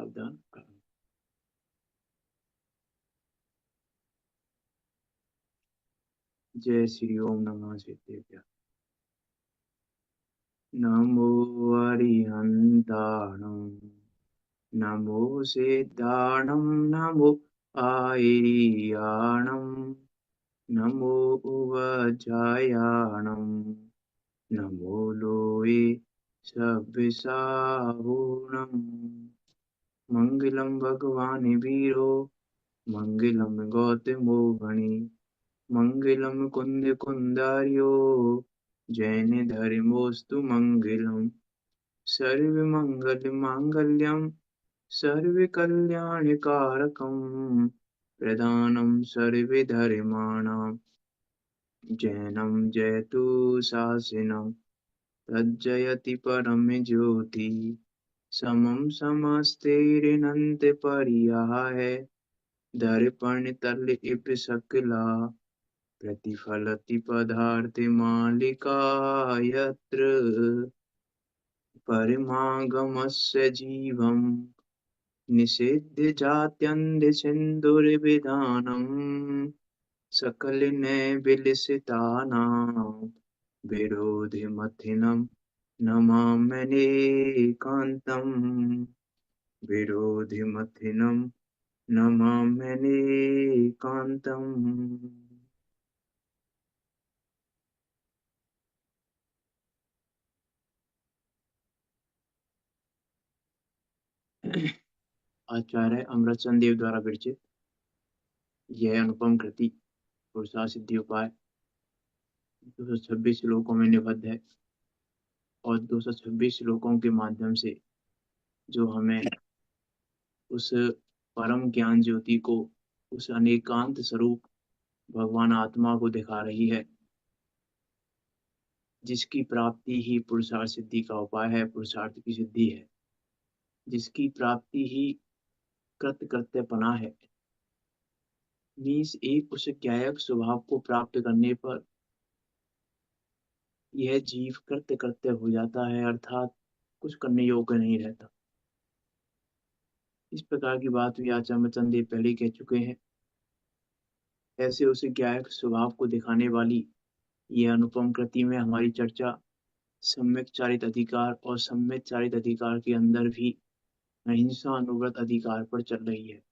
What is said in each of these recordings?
सावधान। जय श्री ओम नमः सिद्धेभ्यः। नमो अरिहन्ताणं नमो सिद्धाणं नमो आयर्याणं नमो उवज्रायाणं नमो लोये सव्यसाहुणम्। मंगलम भगवान वीरो मंगलम गौतमो गणी मंगलम कुंद कुंदार्यो जैन धर्मोस्तु मंगलम सर्वमंगल मांगल्यम सर्वकल्याणकारकम प्रधानम सर्वधर्माणां जैनम जयतु शासनम तज्जयति परम ज्योति समम समस्तेरनन्तपर्याय दर्पण तल इप सकला प्रतिफलति पदार्थमालिका यत्र परमागमस्य जीवम् निषिद्धजात्यन्धसिन्धुर्विधानम् सकलनैर्विलसितानां विरोधिमथिनं नमाम्यनेकान्तम् विरोधिमथिनं नमाम्यनेकान्तम्। आचार्य अमृतचंद देव द्वारा विरचित यह अनुपम कृति पुरुषार्थ सिद्धि उपाय 226 श्लोकों में निबद्ध है और 226 श्लोकों के माध्यम से जो हमें उस परम ज्ञान ज्योति को, उस अनेकांत स्वरूप भगवान आत्मा को दिखा रही है, जिसकी प्राप्ति ही पुरुषार्थ सिद्धि का उपाय है, पुरुषार्थ की सिद्धि है, जिसकी प्राप्ति ही कृत कृत्यपना है। मीन्स एक उस ज्ञायक स्वभाव को प्राप्त करने पर यह जीव कृत्य कृत्य हो जाता है, अर्थात कुछ करने योग्य नहीं रहता। इस प्रकार की बात भी आचार्य चंदेव पहले कह चुके हैं। ऐसे उस ज्ञायक स्वभाव को दिखाने वाली यह अनुपम कृति में हमारी चर्चा सम्यक चारित अधिकार और सम्यक चारित अधिकार के अंदर भी अहिंसा अनुव्रत अधिकार पर चल रही है।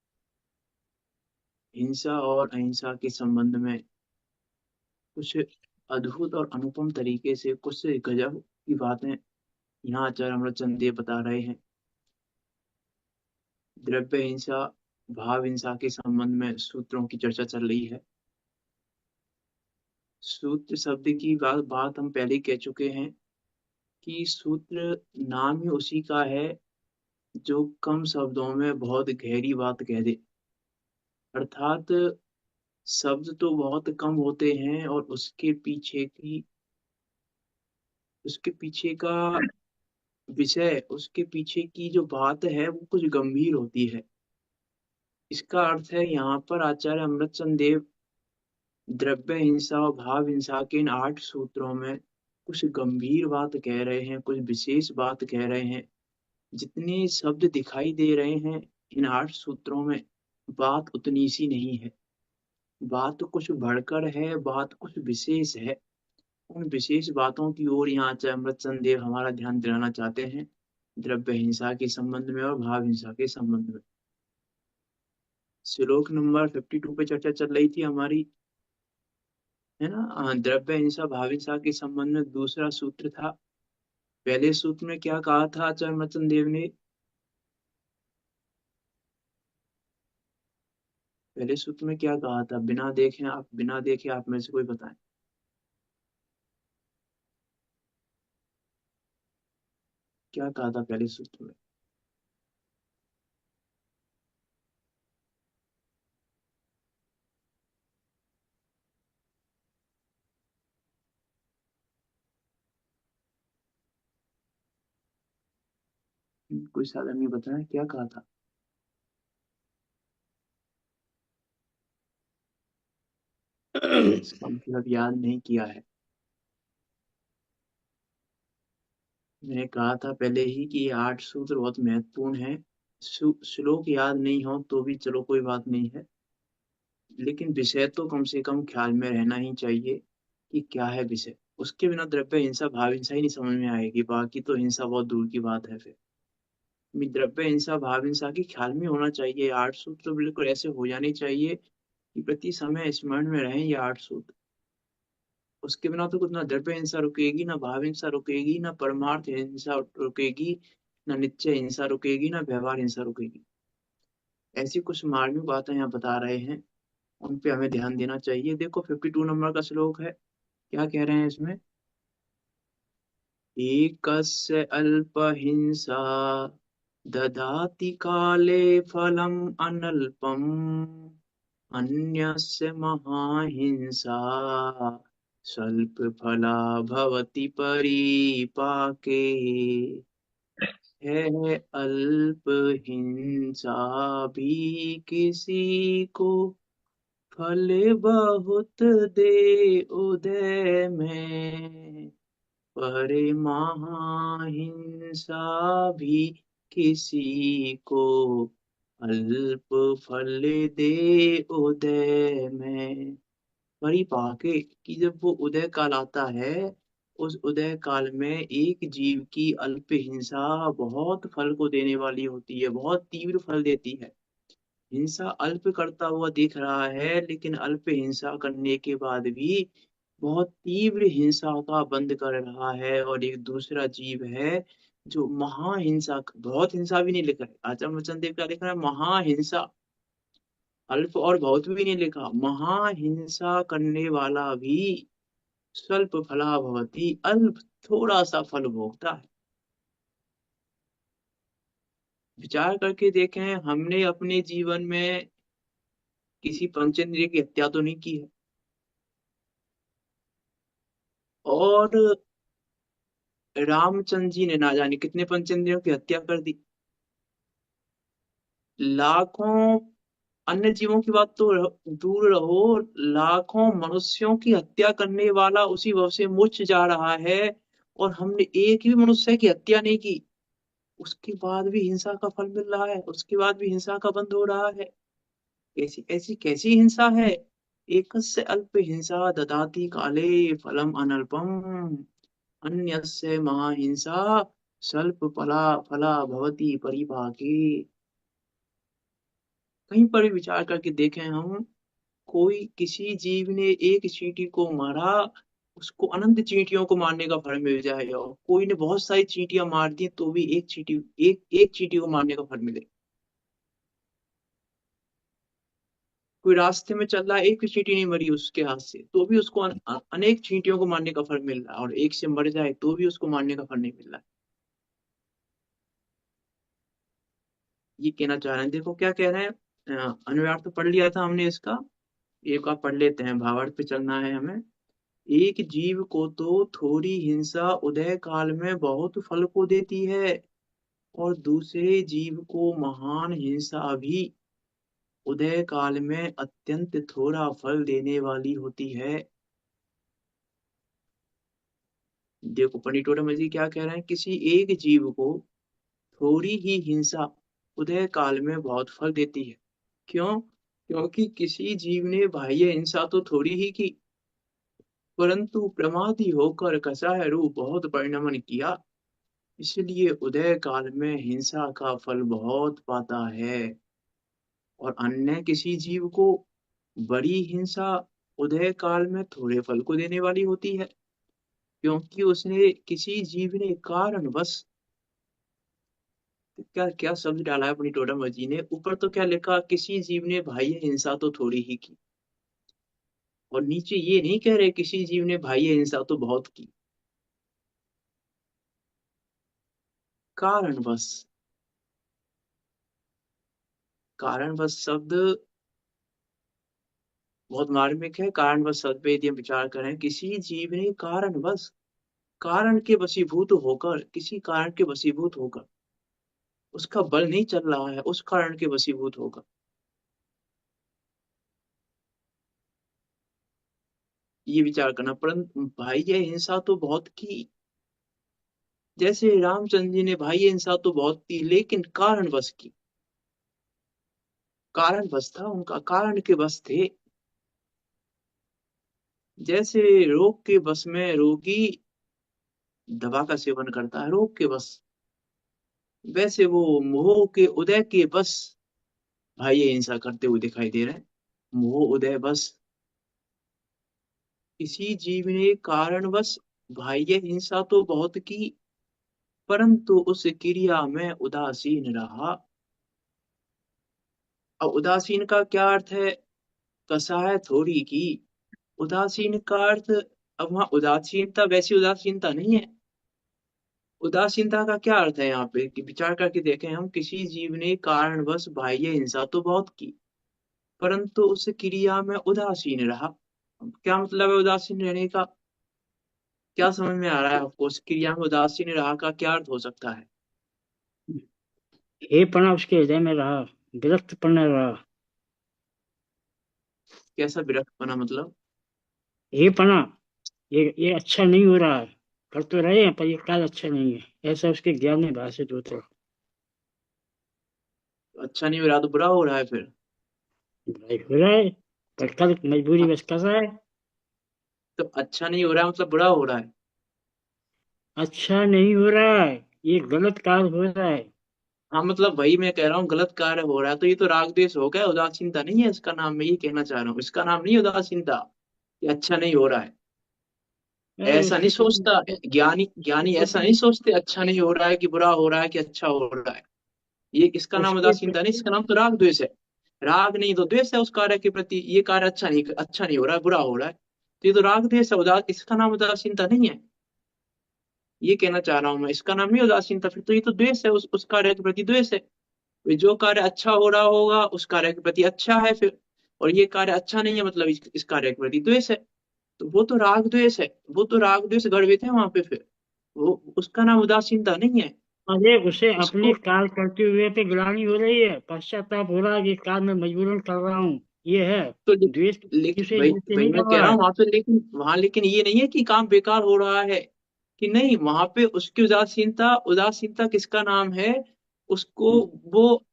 हिंसा और अहिंसा के संबंध में कुछ अद्भुत और अनुपम तरीके से कुछ गजब की बातें यहाँ आचार्य अमृतचंद देव बता रहे हैं। द्रव्य हिंसा, भाव हिंसा के संबंध में सूत्रों की चर्चा चल रही है। सूत्र शब्द की बात हम पहले कह चुके हैं कि सूत्र नाम ही उसी का है जो कम शब्दों में बहुत गहरी बात कह दे। अर्थात शब्द तो बहुत कम होते हैं और उसके पीछे का विषय, उसके पीछे की जो बात है वो कुछ गंभीर होती है। इसका अर्थ है यहाँ पर आचार्य अमृतचंद देव द्रव्य हिंसा और भाव हिंसा के इन 8 सूत्रों में कुछ गंभीर बात कह रहे हैं, कुछ विशेष बात कह रहे हैं। जितने शब्द दिखाई दे रहे हैं इन 8 सूत्रों में, बात उतनी सी नहीं है। बात कुछ बढ़कर है, बात कुछ विशेष है। उन विशेष बातों की ओर यहाँ आचार्य अमृतचंद देव हमारा ध्यान दिलाना चाहते हैं, द्रव्य हिंसा के संबंध में और भाव हिंसा के संबंध में। श्लोक नंबर 52 पे चर्चा चल रही थी हमारी, है ना। द्रव्य हिंसा भाव हिंसा के संबंध में दूसरा सूत्र था। पहले सूत्र में क्या कहा था आचार्य अमृतचंद देव ने? पहले सूत्र में क्या कहा था? बिना देखे आप में से कोई बताएं। क्या कहा था पहले सूत्र में? कोई साधन नहीं बताया, क्या कहा था? इसका मतलब याद नहीं किया है। मैंने कहा था पहले ही कि ये 8 सूत्र बहुत महत्वपूर्ण है श्लोक याद नहीं हो तो भी चलो कोई बात नहीं है, लेकिन विषय तो कम से कम ख्याल में रहना ही चाहिए कि क्या है विषय। उसके बिना द्रव्य हिंसा भाव हिंसा ही नहीं समझ में आएगी, बाकी तो हिंसा बहुत दूर की बात है फिर। द्रव्य हिंसा भाव हिंसा की ख्याल में होना चाहिए। 8 सूत्र बिल्कुल ऐसे हो जाने चाहिए कि प्रति समय स्मरण में रहें ये 8 सूत्र। उसके बिना तो कुछ ना द्रव्य हिंसा रुकेगी, ना भाव हिंसा रुकेगी, ना परमार्थ हिंसा रुकेगी, ना निश्चय हिंसा रुकेगी, ना व्यवहार हिंसा रुकेगी। ऐसी कुछ मार्मिक बातें यहाँ बता रहे हैं, उन पे हमें ध्यान देना चाहिए। देखो 52 नंबर का श्लोक है, क्या कह रहे हैं इसमें। एकस्य अल्पहिंसा ददाति काले फलम् अनल्पम् अन्यस्य महाहिंसा स्वल्पफला भवति परिपाके। है अल्प हिंसा भी किसी को फल बहुत दे उदय में, पर महाहिंसा भी किसी को अल्प फल दे उदय में। परिपाके कि जब वो उदय काल आता है, उस उदय काल में एक जीव की अल्प हिंसा बहुत फल को देने वाली होती है, बहुत तीव्र फल देती है। हिंसा अल्प करता हुआ दिख रहा है, लेकिन अल्प हिंसा करने के बाद भी बहुत तीव्र हिंसा का बंद कर रहा है। और एक दूसरा जीव है जो महाहिंसा, बहुत हिंसा भी नहीं लिखा है, आचार्य वचन देव क्या लिख रहा है, महाहिंसा। अल्प और बहुत भी नहीं लिखा, महाहिंसा करने वाला भी स्वल्प फला भवति, अल्प थोड़ा सा फल भोगता है। विचार करके देखें, हमने अपने जीवन में किसी पंचेंद्रिय की हत्या तो नहीं की है, और रामचंद्र जी ने ना जाने कितने पंचेंद्रियों की हत्या कर दी। लाखों अन्य जीवों की बात तो दूर रहो, लाखों मनुष्यों की हत्या करने वाला उसी भव से मुच्च जा रहा है, और हमने एक भी मनुष्य की हत्या नहीं की, उसके बाद भी हिंसा का फल मिल रहा है, उसके बाद भी हिंसा का बंद हो रहा है। ऐसी ऐसी कैसी हिंसा है। एकस्य अल्प हिंसा ददाति काले फलम अनल्पम अन्यस्य महाहिंसा स्वल्प फला फला भवति परिपाके। कहीं पर भी विचार करके देखें हम, कोई किसी जीव ने एक चींटी को मारा, उसको अनंत चींटियों को मारने का फल मिल जाएगा। और कोई ने बहुत सारी चींटियां मार दी तो भी एक चींटी को मारने का फल मिले। कोई रास्ते में चल रहा है, एक भी चींटी नहीं मरी उसके हाथ से, तो भी उसको अनेक चींटियों को मारने का फल मिल रहा है। और एक से मर जाए तो भी उसको मारने का फल नहीं मिल रहा है। ये कहना चाह रहे हैं, देखो क्या कह रहे हैं। अनुवाद तो पढ़ लिया था हमने इसका, एक बार पढ़ लेते हैं, भावार्थ पे चलना है हमें। एक जीव को तो थोड़ी हिंसा उदय काल में बहुत फल को देती है, और दूसरे जीव को महान हिंसा भी उदय काल में अत्यंत थोड़ा फल देने वाली होती है। देखो पंडित जी क्या कह रहे हैं, किसी एक जीव को थोड़ी ही हिंसा उदय काल में बहुत फल देती है। क्यों? क्योंकि किसी जीव ने बाह्य हिंसा तो थोड़ी ही की, परंतु प्रमादी होकर कसाय रूप बहुत परिणमन किया, इसलिए उदय काल में हिंसा का फल बहुत पाता है। और अन्य किसी जीव को बड़ी हिंसा उदय काल में थोड़े फल को देने वाली होती है, क्योंकि उसने किसी जीव ने कारणवश, क्या क्या शब्द डाला है अपनी टोटम जी ने, ऊपर तो क्या लिखा, किसी जीव ने बाह्य हिंसा तो थोड़ी ही की, और नीचे ये नहीं कह रहे किसी जीव ने बाह्य हिंसा तो बहुत की। कारणवश, कारणवश शब्द बहुत मार्मिक है। कारणवश शब्द पे यदि हम विचार करें, किसी जीव ने कारणवश, कारण के वशीभूत होकर, किसी कारण के वशीभूत होकर, उसका बल नहीं चल रहा है, उस कारण के वशीभूत होकर ये विचार करना। परंतु बाह्य हिंसा तो बहुत की, जैसे रामचंद्र जी ने बाह्य हिंसा तो बहुत की, लेकिन कारणवश की। कारण बस था उनका, कारण के बस थे। जैसे रोग के बस में रोगी दवा का सेवन करता है रोग के बस, वैसे वो मोह के उदय के बस भाई ये हिंसा करते हुए दिखाई दे रहे हैं। मोह उदय बस, इसी जीव ने कारणवश बाह्य हिंसा तो बहुत की, परंतु उस क्रिया में उदासीन रहा। अब उदासीन का क्या अर्थ है? कसाय थोड़ी की। उदासीन का अर्थ, अब वहां उदासीनता वैसी उदासीनता नहीं है। उदासीनता का क्या अर्थ है यहाँ पे कि विचार करके देखें हम, किसी जीव ने कारणवश बाह्य हिंसा तो बहुत की, परंतु उस क्रिया में उदासीन रहा। अब क्या मतलब है उदासीन रहने का? क्या समझ में आ रहा है आपको? उस क्रिया में उदासीन रहा का क्या अर्थ हो सकता है? हे पना उसके हृदय में रहा, विरक्त पना रहा। कैसा विरक्तपना मतलब? हे पना, ये अच्छा नहीं हो रहा है। कर तो रहे हैं पर ये कार्य अच्छा नहीं है, ऐसा उसके ज्ञान में भाषित होता है। अच्छा नहीं हो रहा तो बुरा हो रहा है फिर? बुराई हो रहा है पर कल मजबूरी हाँ, बस कर रहा है। तो अच्छा नहीं हो रहा है मतलब बुरा हो रहा है? अच्छा नहीं हो रहा है, ये गलत कार्य हो रहा है। हाँ मतलब वही मैं कह रहा हूँ, गलत कार्य हो रहा है तो ये तो राग द्वेष हो गया, उदासीनता नहीं है इसका नाम। मैं ये कहना चाह रहा हूँ, इसका नाम नहीं है उदासीनता। ये अच्छा नहीं हो रहा है अरे ऐसा नहीं उसके प्रति सोचता। ज्ञानी ज्ञानी ऐसा नहीं सोचते, अच्छा नहीं हो रहा है कि बुरा हो रहा है कि अच्छा हो रहा है। ये इसका नाम उसके उदासीनता नहीं, प्रति इसका नाम तो राग द्वेष है। राग नहीं तो द्वेष है उस कार्य के प्रति। ये कार्य अच्छा नहीं हो रहा है, बुरा हो रहा है, तो ये तो राग द्वेष है। इसका नाम उदासीनता नहीं है। ये कहना चाह रहा हूं मैं, इसका नाम नहीं उदासीनता, फिर तो ये तो द्वेष है, उस कार्य के प्रति द्वेष है। वे जो कार्य अच्छा हो रहा होगा उस कार्य के प्रति अच्छा है फिर, और ये कार्य अच्छा नहीं है मतलब इस कार्य के प्रति द्वेष है। तो वो तो राग द्वेष है, वो तो राग द्वेष गढ़वित है वहां पे फिर। वो उसका नाम उदासीनता नहीं है। अरे उसे अपने उसको कार्य करते हुए पे ग्लानि हो रही है, पश्चाताप हो रहा है कि कार्य में मजबूरन कर रहा हूँ। ये है तो द्वेष। लेकिन उसे भाई जैसे भाई नहीं मैं कर कह रहा रहा है। हूँ वहां पे, लेकिन वहां लेकिन ये नहीं है कि काम बेकार हो रहा है कि नहीं। वहां पे उसकी उदासीनता, उदासीनता किसका नाम है? उसको हम्म, वो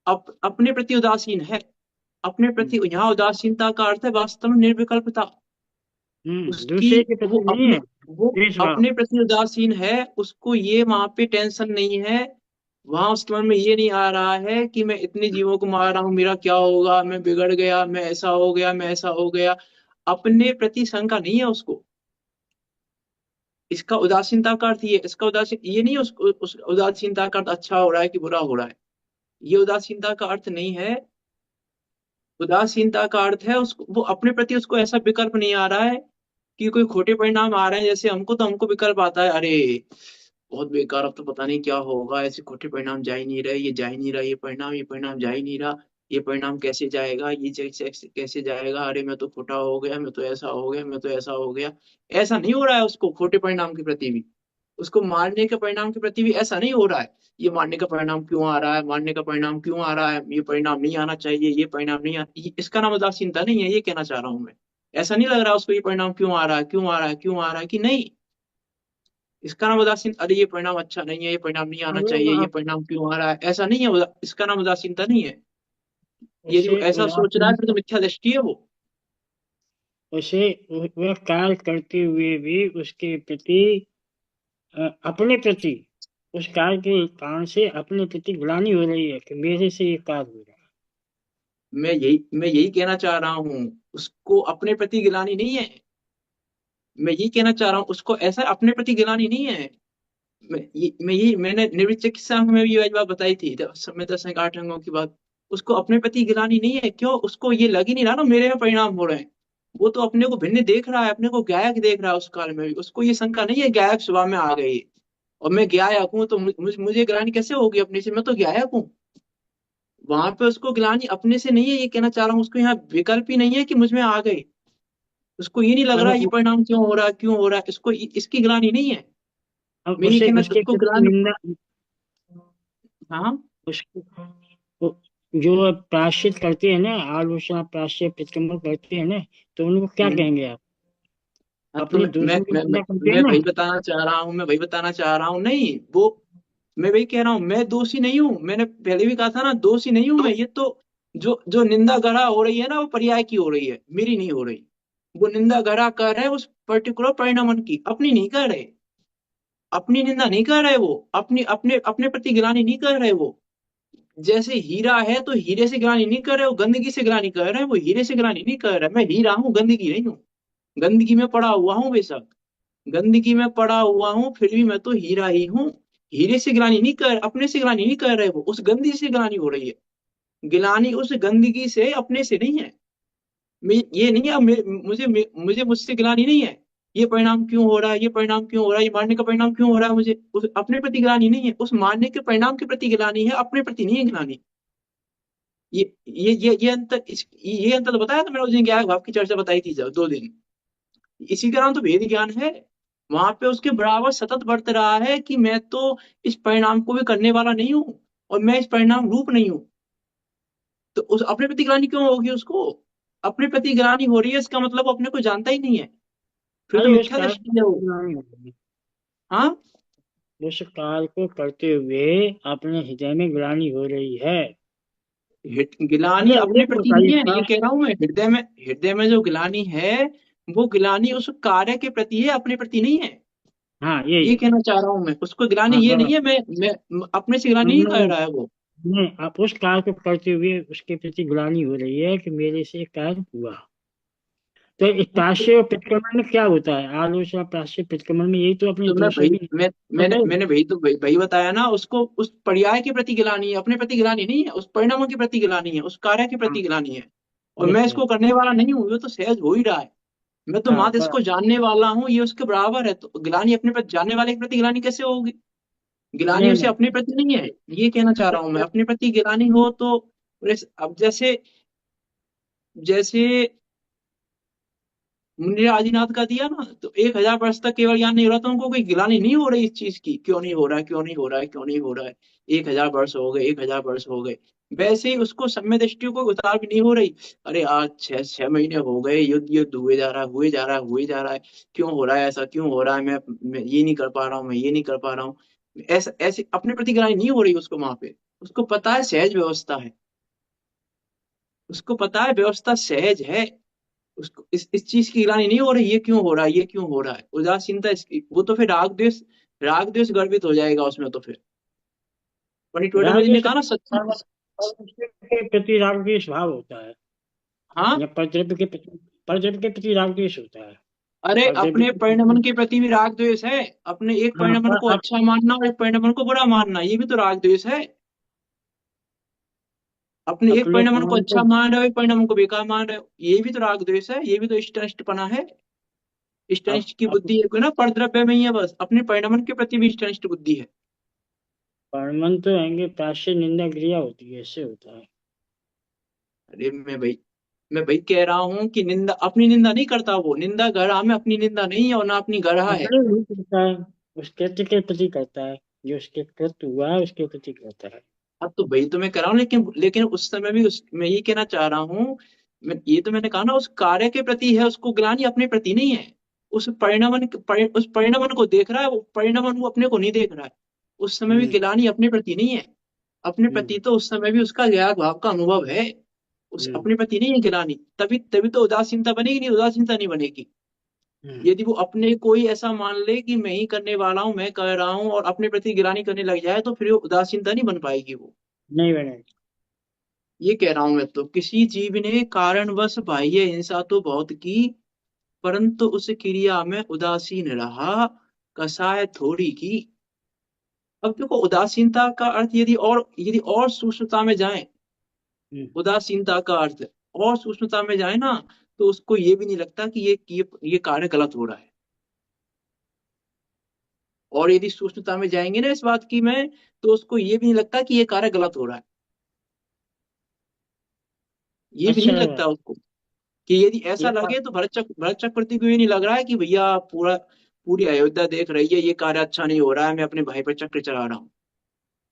अपने प्रति उदासीन है। अपने प्रति यहाँ उदासीनता का अर्थ है वास्तव में निर्विकल्पता। उसकी दूसरे के वो प्रति नहीं अपने है वो द्वेष भाव। अपने प्रति उदासीन है। उसको ये वहां पे टेंशन नहीं है। वहां उसके मन में ये नहीं आ रहा है कि मैं इतने जीवों को मार रहा हूँ, मेरा क्या होगा, मैं बिगड़ गया, मैं ऐसा हो गया, मैं ऐसा हो गया। अपने प्रति शंका नहीं है उसको। इसका उदासीनता का अर्थ ये, इसका उदासीन ये नहीं है उस उदासीनता का अर्थ अच्छा हो रहा है कि बुरा हो रहा है। ये उदासीनता का अर्थ नहीं है। उदासीनता का अर्थ है उसको, वो अपने प्रति उसको ऐसा विकल्प नहीं आ रहा है कि कोई खोटे परिणाम आ रहे हैं जैसे हमको, तो हमको विकल्प आता है, अरे बहुत बेकार, अब तो पता नहीं क्या होगा, ऐसे खोटे परिणाम जा ही नहीं रहे, ये जा ही नहीं रहा, ये परिणाम जा ही नहीं रहा, ये परिणाम कैसे जाएगा, ये कैसे जाएगा, अरे मैं तो खोटा हो गया, मैं तो ऐसा हो गया, मैं तो ऐसा हो गया। ऐसा नहीं हो रहा है उसको खोटे परिणाम के प्रति भी। उसको मारने के परिणाम के प्रति भी ऐसा नहीं हो रहा है। ये मारने का परिणाम क्यों आ रहा है, मारने का परिणाम क्यों आ रहा है, ये परिणाम नहीं आना चाहिए, ये परिणाम नहीं इसका नाम उदासीनता नहीं है, ये कहना चाह रहा हूं मैं। ऐसा नहीं लग रहा उसको ये परिणाम क्यों आ रहा है, क्यों आ रहा है, क्यों आ रहा है कि नहीं। इसका नाम उदासीन, अरे ये परिणाम अच्छा नहीं है, ये परिणाम नहीं आना अरे चाहिए, ये आप परिणाम क्यों आ रहा है, ऐसा नहीं है। इसका नाम उदासीनता नहीं है। यदि वो उसे ऐसा सोच रहा है फिर तो उदासीनता, मिथ्या दृष्टि है वो। उसे वह कार्य करते हुए भी उसके प्रति अपने प्रति उस कार्य के कारण से अपने प्रति ग्लानि हो रही है कि मेरे से ये कार्य हो रहा मैं यही कहना चाह रहा हूँ। उसको अपने प्रति गिलानी नहीं है। मैं यही कहना चाह रहा हूँ, उसको ऐसा अपने प्रति गिलानी नहीं है। मैंने निर्विचार चिकित्सा में भी ये बात बताई थी, समय 10 8 अंगों की बात। उसको अपने प्रति गिलानी नहीं है, क्यों? उसको ये लग ही नहीं रहा ना मेरे में परिणाम हो रहे हैं। वो तो अपने को भिन्न देख रहा है, अपने को गायक देख रहा है। उस काल में भी उसको ये शंका नहीं है गायक स्वभाव में आ गई है, और मैं गायक हूँ तो मुझे गिलानी कैसे होगी अपने से, मैं तो गायक हूँ। वहां पे उसको गिलानी अपने से नहीं है, ये कहना चाह रहा हूँ। उसको यहाँ विकल्प ही नहीं है कि मुझ में आ गई। उसको ये नहीं लग है। रहा ये परिणाम क्यों हो रहा है, क्यों हो रहा है, इसको इसकी गिलानी नहीं है। अब मैं ये उसे कहना उसके उसको प्रति गिलानी। निंदा, हाँ उसको वो जो प्रायश्चित करते हैं ना, आलोचना प्रायश्चित प्रतिक्रमण करते हैं ना, तो उनको क्या हाँ कहेंगे आप? हाँ, तो अपने दोषों की निंदा करते हैं मैं ना। वही बताना चाह रहा हूँ, मैं वही बताना चाह रहा हूँ, नहीं वो, मैं वही कह रहा हूँ, मैं दोषी नहीं हूँ। मैंने पहले भी कहा था ना, दोषी नहीं हूँ मैं। ये तो जो जो निंदा गढ़ा हो रही है ना, वो पर्याय की हो रही है, मेरी नहीं हो रही। वो निंदा गढ़ा कर रहे हैं उस पर्टिकुलर परिणामन की, अपनी नहीं कर रहे। अपनी निंदा नहीं कर रहे वो, अपनी अपने अपने प्रति गिलानी नहीं कर रहे वो। जैसे हीरा है तो हीरे से गिलानी नहीं कर रहे, वो गंदगी से गिलानी कर रहे हैं, वो हीरे से गिलानी नहीं कर रहे। मैं हीरा हूँ, गंदगी नहीं हूँ। गंदगी में पड़ा हुआ हूँ बेशक, गंदगी में पड़ा हुआ हूँ, फिर भी मैं तो हीरा ही हूँ। हीरे से गिलानी नहीं कर, अपने से गिलानी नहीं कर रहे, वो उस गंदगी से गिलानी हो रही है। गिलानी उस गंदगी से, अपने से नहीं है। ये नहीं है मुझे मुझसे गिलानी नहीं है। ये परिणाम क्यों हो रहा है, ये परिणाम क्यों हो रहा है, ये मारने का परिणाम क्यों हो रहा है, मुझे उस अपने प्रति गिलानी नहीं है, उस मारने के परिणाम के प्रति गिलानी है, अपने प्रति नहीं है गिलानी। ये अंतर, ये अंतर बताया था मैंने उस दिन, क्या है भाव की चर्चा बताई थी जब 2 दिन। इसी का नाम तो भेद ज्ञान है। वहां पे उसके बराबर सतत बरत रहा है कि मैं तो इस परिणाम को भी करने वाला नहीं हूँ, और मैं इस परिणाम रूप नहीं हूँ। तो उस अपने प्रति ग्लानि क्यों होगी उसको? अपने प्रति ग्लानि हो रही है, इसका मतलब वो अपने को जानता ही नहीं है, फिर तो अरे उस मिथ्या काल दृष्टि है वो। को हाँ, उस काल को करते हुए अपने हृदय में ग्लानि हो रही है। गिलानी अच्छा अपने एक प्रति बताइए नहीं है, ये कह पास। रहा हूं मैं। हृदय में जो गिलानी है, वो गिलानी उस कार्य के प्रति है, अपने प्रति नहीं है। हाँ यही ये है। कहना चाह रहा हूं मैं, उसको गिलानी हाँ ये नहीं बस। है, मैं अपने से गिलानी नहीं कर नहीं रहा है वो। नहीं, आप उस कार्य को करते हुए उसके प्रति ग्लानि हो रही है कि मेरे से कार्य हुआ। तो इस प्राश्य और प्रतिक्रमण में क्या होता है? आलोचना प्राश्य प्रतिक्रमण में यही तो अपने तो मैं दोषों भाई की मैं मैंने बताई। मैंने भाई तो भाई बताया ना उसको, उस पर्याय के प्रति गिलानी है, अपने प्रति गिलानी नहीं है, उस परिणामों के प्रति गिलानी है, उस कार्य के हाँ प्रति गिलानी है। और यस मैं यस। इसको करने वाला नहीं हूँ, ये तो सहज हो ही रहा है। मैं तो हाँ मात्र बस। इसको जानने वाला हूँ, ये उसके बराबर है। तो गिलानी अपने प्रति, जानने वाले के प्रति गिलानी कैसे होगी? गिलानी नहीं उसे नहीं। अपने प्रति नहीं है, ये कहना चाह रहा हूं मैं। अपने प्रति गिलानी हो तो अब जैसे जैसे मुनि आदिनाथ का दिया ना, तो 1,000 वर्ष तक केवल ज्ञान नहीं हो रहा, तो उनको कोई गिलानी नहीं हो रही इस चीज की, क्यों नहीं हो रहा है, क्यों नहीं हो रहा है, क्यों नहीं हो रहा है। 1,000 वर्ष हो गए, 1,000 वर्ष हो गए। वैसे ही उसको सम्य दृष्टि को उतार भी नहीं हो रही। अरे आज 6 6 महीने हो गए, युद्ध युद्ध हुए जा रहा है, हुए जा रहा है, हुए जा रहा है। क्यों हो रहा है ऐसा, क्यों हो रहा है, मैं ये नहीं कर पा रहा हूँ, मैं ये नहीं कर पा रहा हूँ। ऐसा ऐसे अपने प्रति गिलानी नहीं हो रही उसको वहां पे। उसको पता है सहज व्यवस्था है, उसको पता है व्यवस्था सहज है। उसको इस चीज की गिलानी नहीं हो रही, ये क्यों हो रहा है, ये क्यों हो रहा है, उदासीनता इसकी। वो तो फिर राग द्वेष गर्भित हो जाएगा उसमें तो फिर। पंडित टोडरमल जी राग ने से कहा ना सच्ची। और उसके प्रति राग द्वेष भाव होता है। हाँ, या परद्रव्य के प्रति राग द्वेष होता है। अरे परद्रव्य अपने के परिणमन प्रति। के प्रति भी राग द्वेष है। अपने एक हाँ परिणमन को पर आप। अच्छा मानना और एक परिणमन को बुरा मानना, ये भी तो राग द्वेष है। अपने एक अपने परिणमन को काम को। अच्छा मान रहे हो, एक परिणमन को बेकार मान रहे हो, ये भी तो राग द्वेष है, ये भी तो इष्ट अनिष्टपना है। इष्ट आप, अनिष्ट की आप बुद्धि है ना, परद्रव्य में ही है बस, अपने परिणमन के प्रति भी इष्ट अनिष्ट बुद्धि है। परमन तो रहेंगे, प्राश्य निंदा क्रिया होती है, ऐसे होता है। अरे मैं भाई कह रहा हूँ कि निंदा, अपनी निंदा नहीं करता वो, निंदा गढ़ा में अपनी निंदा नहीं है, और ना अपनी गढ़ा है। अपने नहीं करता है, उस कृत्य के प्रति करता है। जो उसके कृत्य हुआ है उसके प्रति करता है। अब तो भाई तो मैं कह रहा हूँ, लेकिन लेकिन उस समय भी मैं ये कहना चाह रहा हूँ। ये तो मैंने कहा ना, उस कार्य के प्रति है, उसको ग्लानि अपने प्रति नहीं है। उस परिणमन को देख रहा है, वो परिणमन वो अपने को नहीं देख रहा है। उस समय भी हम्म ग्लानि अपने प्रति नहीं है। अपने प्रति हम्म तो उस समय भी उसका ज्ञान भाव का अनुभव है। उस हम्म अपने प्रति नहीं है गिलानी, तभी तभी तो उदासीनता बनेगी, नहीं उदासीनता नहीं बनेगी। हम्म। यदि वो अपने को ही ऐसा मान ले कि मैं ही करने वाला हूँ, मैं कर रहा हूँ, और अपने प्रति गिलानी करने लग जाए, तो फिर वो उदासीनता नहीं बन पाएगी वो। नहीं बनेगा। ये कह रहा हूं मैं तो, किसी जीव ने कारणवश बाह्य हिंसा तो बहुत की, परंतु उस क्रिया में उदासीन रहा, कसाय थोड़ी की। अब देखो, उदासीनता का अर्थ यदि और सूक्ष्मता में जाए, हम्म। उदासीनता का अर्थ और सूक्ष्मता में जाए ना, तो उसको ये भी नहीं लगता कि ये कार्य गलत हो रहा है। और यदि सूक्ष्मता में जाएंगे ना इस बात की मैं, तो उसको ये भी नहीं लगता कि ये कार्य गलत हो रहा है। ये भी अच्छा नहीं है। लगता उसको। कि यदि ऐसा ये बात। लगे तो भरत चक्रवर्ती को ये नहीं लग रहा है कि भैया पूरी अयोध्या देख रही है, ये कार्य अच्छा नहीं हो रहा है, मैं अपने भाई पर चक्र चला रहा हूँ।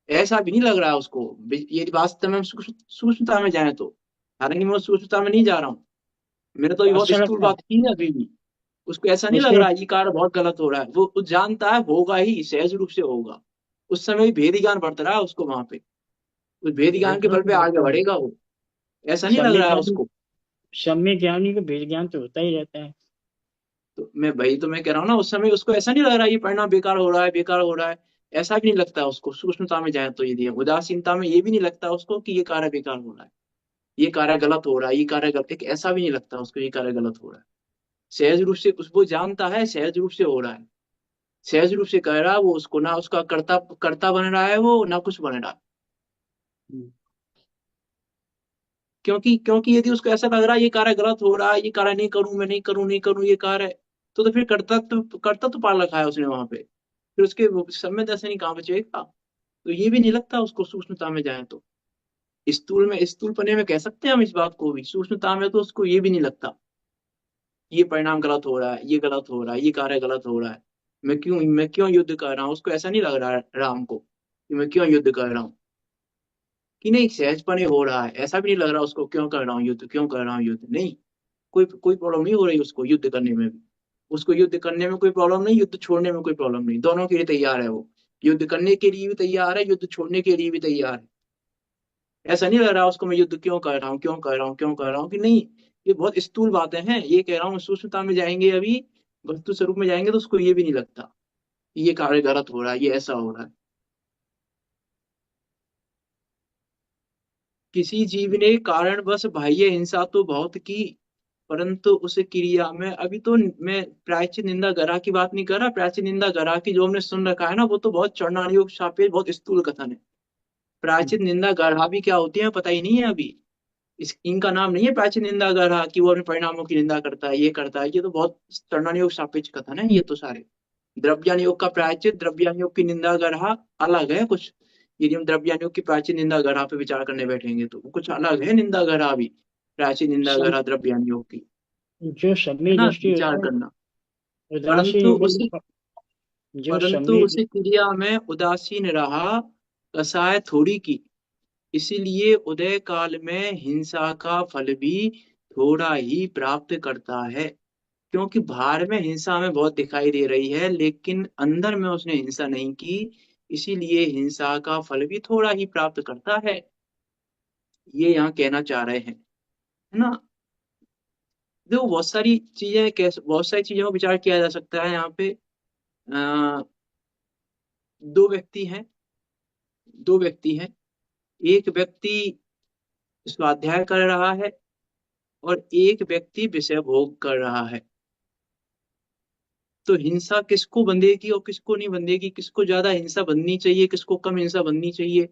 ऐसा भी नहीं लग रहा है उसको। ये वास्तव में हम सूक्ष्मता में जाए तो, हालांकि मैं उस सूक्ष्मता में नहीं जा रहा हूँ, मैंने तो ये बहुत अच्छा स्थूल लगता है। बात की है अभी भी। उसको ऐसा नहीं लग उसके। रहा है ये कार्य बहुत गलत हो रहा है, वो जानता है होगा ही, सहज रूप से होगा। उस समय भी भेद ज्ञान बढ़ता रहा है उसको वहां पे, उस भेद ज्ञान के बिल्कुल बल पे आगे लगता है। बढ़ेगा वो। ऐसा नहीं लग समय रहा है ज्ञानी, उसको? समय ज्ञानी को भेद ज्ञान तो होता ही रहता है। तो मैं कह रहा हूँ ना, उस समय उसको ऐसा नहीं लग रहा ये परिणाम बेकार हो रहा है, बेकार हो रहा है। ऐसा भी नहीं लगता उसको, सूक्ष्मता में जाए तो यदि उदासीनता में ये भी नहीं लगता उसको कि ये कार्य बेकार हो रहा है, ये कार्य गलत हो रहा है, ये कार्य गलत, एक ऐसा भी नहीं लगता उसको ये कार्य गलत हो रहा है। सहज रूप से उसको जानता है, सहज रूप से हो रहा है, सहज रूप से कह रहा है वो, उसको ना उसका कर्ता कर्ता बन रहा है वो, ना कुछ बन रहा है। हम्म। क्योंकि क्योंकि यदि उसको ऐसा लग रहा है ये कार्य गलत हो रहा है, ये कार्य नहीं करूं, मैं नहीं करूं, नहीं करूं ये कार्य, तो फिर कर्ता तो पाल रखा है उसने वहां पे, फिर उसके समय दर्शन ही कहाँ बचेगा। तो ये भी नहीं लगता उसको, सूक्ष्मता में जाए तो। स्थूल पने में कह सकते हैं हम इस बात को भी, सूक्ष्मता में तो उसको ये भी नहीं लगता ये परिणाम गलत हो रहा है, ये गलत हो रहा है, ये कार्य गलत हो रहा है। मैं क्यों युद्ध कर रहा हूँ, उसको ऐसा नहीं लग रहा है राम को कि मैं क्यों युद्ध कर रहा हूँ, कि नहीं सहजपने हो रहा है, ऐसा भी नहीं लग रहा उसको क्यों कर रहा हूँ युद्ध, क्यों कर रहा हूँ युद्ध, नहीं। कोई कोई प्रॉब्लम नहीं हो रही उसको युद्ध करने में भी, उसको युद्ध करने में कोई प्रॉब्लम नहीं, युद्ध छोड़ने में कोई प्रॉब्लम नहीं, दोनों के लिए तैयार है वो। युद्ध करने के लिए भी तैयार है, युद्ध छोड़ने के लिए भी तैयार है। ऐसा नहीं लग रहा उसको मैं युद्ध क्यों कर रहा हूँ, क्यों कर रहा हूँ, क्यों कर रहा हूँ, कि नहीं। ये बहुत स्थूल बातें हैं, ये कह रहा हूँ सूक्ष्मता में जाएंगे अभी, वस्तु स्वरूप में जाएंगे तो उसको ये भी नहीं लगता कि ये कार्य गलत हो रहा है, ये ऐसा हो रहा है। किसी जीव ने कारणवश बाह्य हिंसा तो बहुत की, परंतु उस क्रिया में अभी तो मैं प्रायश्चित निंदा गरा की बात नहीं कर रहा, प्रायश्चित निंदा गरा की जो हमने सुन रखा है ना, वो तो बहुत चौड़ायोग सापेक्ष बहुत स्थूल कथन है। प्रायश्चित निंदा गरा भी क्या होती है पता ही नहीं है अभी। इनका नाम नहीं है प्राचीन निंदा गढ़ा कि वो अपने परिणामों की निंदा करता है, ये करता है, ये तो बहुत वर्णन सापेक्ष कथन है ये तो सारे। द्रव्यान योग का प्रायचित, द्रव्यान योग की निंदा गढ़ा अलग है कुछ। यदि हम द्रव्यान योग की प्राचीन निंदा गढ़ा पे विचार करने बैठेंगे तो वो कुछ अलग है, निंदा गढ़ा भी, प्राचीन निंदा सम, गढ़ा द्रव्यान योग की, जो है समय ना, दृष्टि विचार होता है, करना। परंतु उदासीन उसी बुद्धि, जो परंतु समय, उसी क्रिया में उदासीन रहा, कसाय थोड़ी की, इसीलिए उदय काल में हिंसा का फल भी थोड़ा ही प्राप्त करता है। क्योंकि बाहर में हिंसा हमें बहुत दिखाई दे रही है, लेकिन अंदर में उसने हिंसा नहीं की, इसीलिए हिंसा का फल भी थोड़ा ही प्राप्त करता है, ये यहाँ कहना चाह रहे हैं, है ना। देखो बहुत सारी चीजें, कैसे बहुत सारी चीजों को विचार किया जा सकता है यहाँ पे। अ, दो व्यक्ति हैं, दो व्यक्ति हैं, एक व्यक्ति स्वाध्याय कर रहा है और एक व्यक्ति विषय भोग कर रहा है। तो हिंसा किसको बंधेगी और किसको नहीं बंधेगी, किसको ज्यादा हिंसा बननी चाहिए, किसको कम हिंसा बननी चाहिए।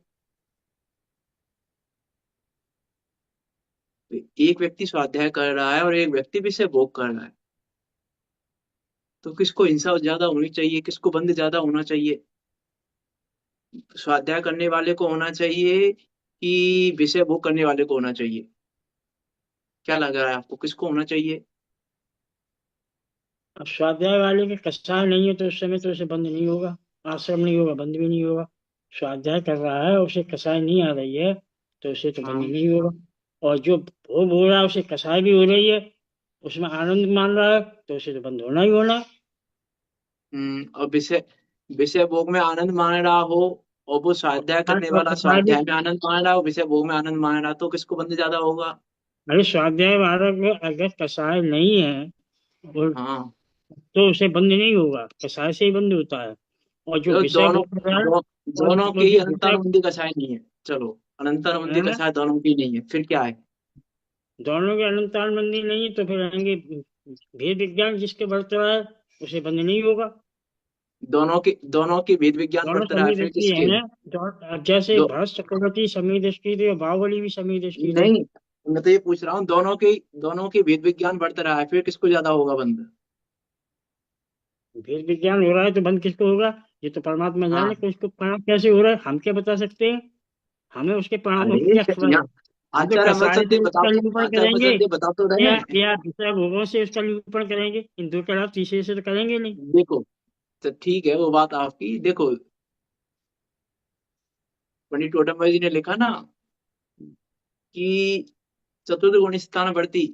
तो एक व्यक्ति स्वाध्याय कर रहा है और एक व्यक्ति विषय भोग कर रहा है, तो किसको हिंसा ज्यादा होनी चाहिए, किसको बंध ज्यादा होना चाहिए, स्वाध्याय करने वाले को होना चाहिए कि विषय भोग करने वाले को होना चाहिए। क्या लग रहा है आपको, किसको होना चाहिए? अब स्वाध्याय वाले के कसाय नहीं है तो उस समय तो उसे बंद नहीं होगा, आश्रम नहीं होगा, बंद भी नहीं होगा। स्वाध्याय कर रहा है, उसे कसाय नहीं आ रही है, तो उसे तो बंद हाँ। नहीं होगा। और जो भोग हो रहा है उसे कसाय भी हो रही है, उसमें आनंद मान रहा है, तो उसे तो बंद होना ही होना है। और विषय विषय भोग में आनंद मान रहा हो, और वो स्वाध्याय करने और वाला कसाय भी, स्वाध्याय में आनंद मान रहा हो, विषय भोग में आनंद मान रहा, तो किसको बंध ज्यादा होगा? अरे स्वाध्याय वाला में अगर कसाय नहीं है और, हाँ। तो उसे बंद नहीं होगा, कसाय से ही बंद होता है। और जो तो विषय भोग कर रहा है, दोनों के और ही जो विषय अनंतानुबंधी कसाय नहीं है, चलो अनंतानुबंधी है, कसाय दोनों की नहीं है, फिर क्या है? दोनों के अनुसार बंदी नहीं है, तो फिर आएंगे भेद विज्ञान जिसके बरत रहा है, उसे बंद नहीं होगा। दोनों के भेद विज्ञान दोनों बरत रहा है, समी फिर दृष्टि किसके? है, जैसे दो भरत चक्रवर्ती समी दृष्टि थे और बाहुबली भी समी दृष्टि थे। नहीं, मैं तो ये पूछ रहा हूँ, दोनों के भेद विज्ञान बरत रहा है, फिर किसको ज्यादा होगा बंद? भेद विज्ञान हो रहा है तो बंद किसको होगा? ये तो परमात्मा जाने हाँ। को उसको परिणाम कैसे हो रहा है, हम क्या बता सकते हैं? हमें उसके परिणामों की अरे क्या खबर है? यहाँ हम तो आचार्य कसाय अमरचंद देव से उसका निरूपण आचार्य करेंगे, अमरचंद देव बता तो रहे हैं। या विषय भोगों से उसका निरूपण करेंगे, इन दो के अलावा तीसरे से तो करेंगे नहीं। देखो, तो ठीक है वो बात आपकी, देखो पंडित टोटमबाई जी ने लिखा ना कि चतुर्थ गुण स्थान बढ़ती,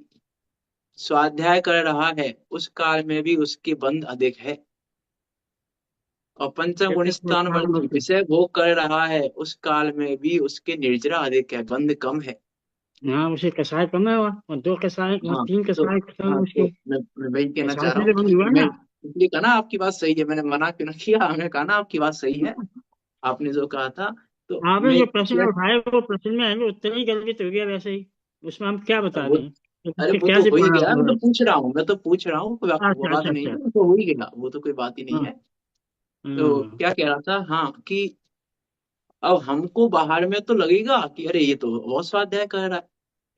स्वाध्याय कर रहा है उस काल में भी उसके बंध अधिक है, और पंचम फिर गुण तो स्थान प्रोत्साहन बढ़ती होती। विषय भोग कर रहा है उस काल में भी उसके निर्जरा अधिक है, बंध कम है। हाँ, उसे कसाय कम है, और दो कसाय और हाँ तीन तो कसाय हाँ उसके तो मैं वही कहना कसाय चाह रहा से हूँ तो बंद कि हुआ मैं ना। इसलिए कहा ना आपकी बात सही है, मैंने मना क्यों ना किया, मैंने कहा ना आपकी बात सही है, आपने जो कहा था। तो आपने मैं जो प्रश्न क्या, उठाए वो प्रश्न में है ना, उत्तर ही गलत हो गया वैसे ही। उसमें हम क्या बता वो, दें, तो अरे उससे वो क्या तो हो ही छिपाना गया, मैं होगा। तो पूछ रहा हूँ, मैं तो पूछ रहा हूँ, कोई वो अच्छा बात अच्छा नहीं अच्छा। है, वो तो हो ही गया, वो तो कोई बात ही नहीं हाँ है। तो हाँ। क्या कह रहा था, हाँ कि अब हमको बाहर में तो लगेगा कि अरे ये तो बहुत स्वाध्याय कर रहा है,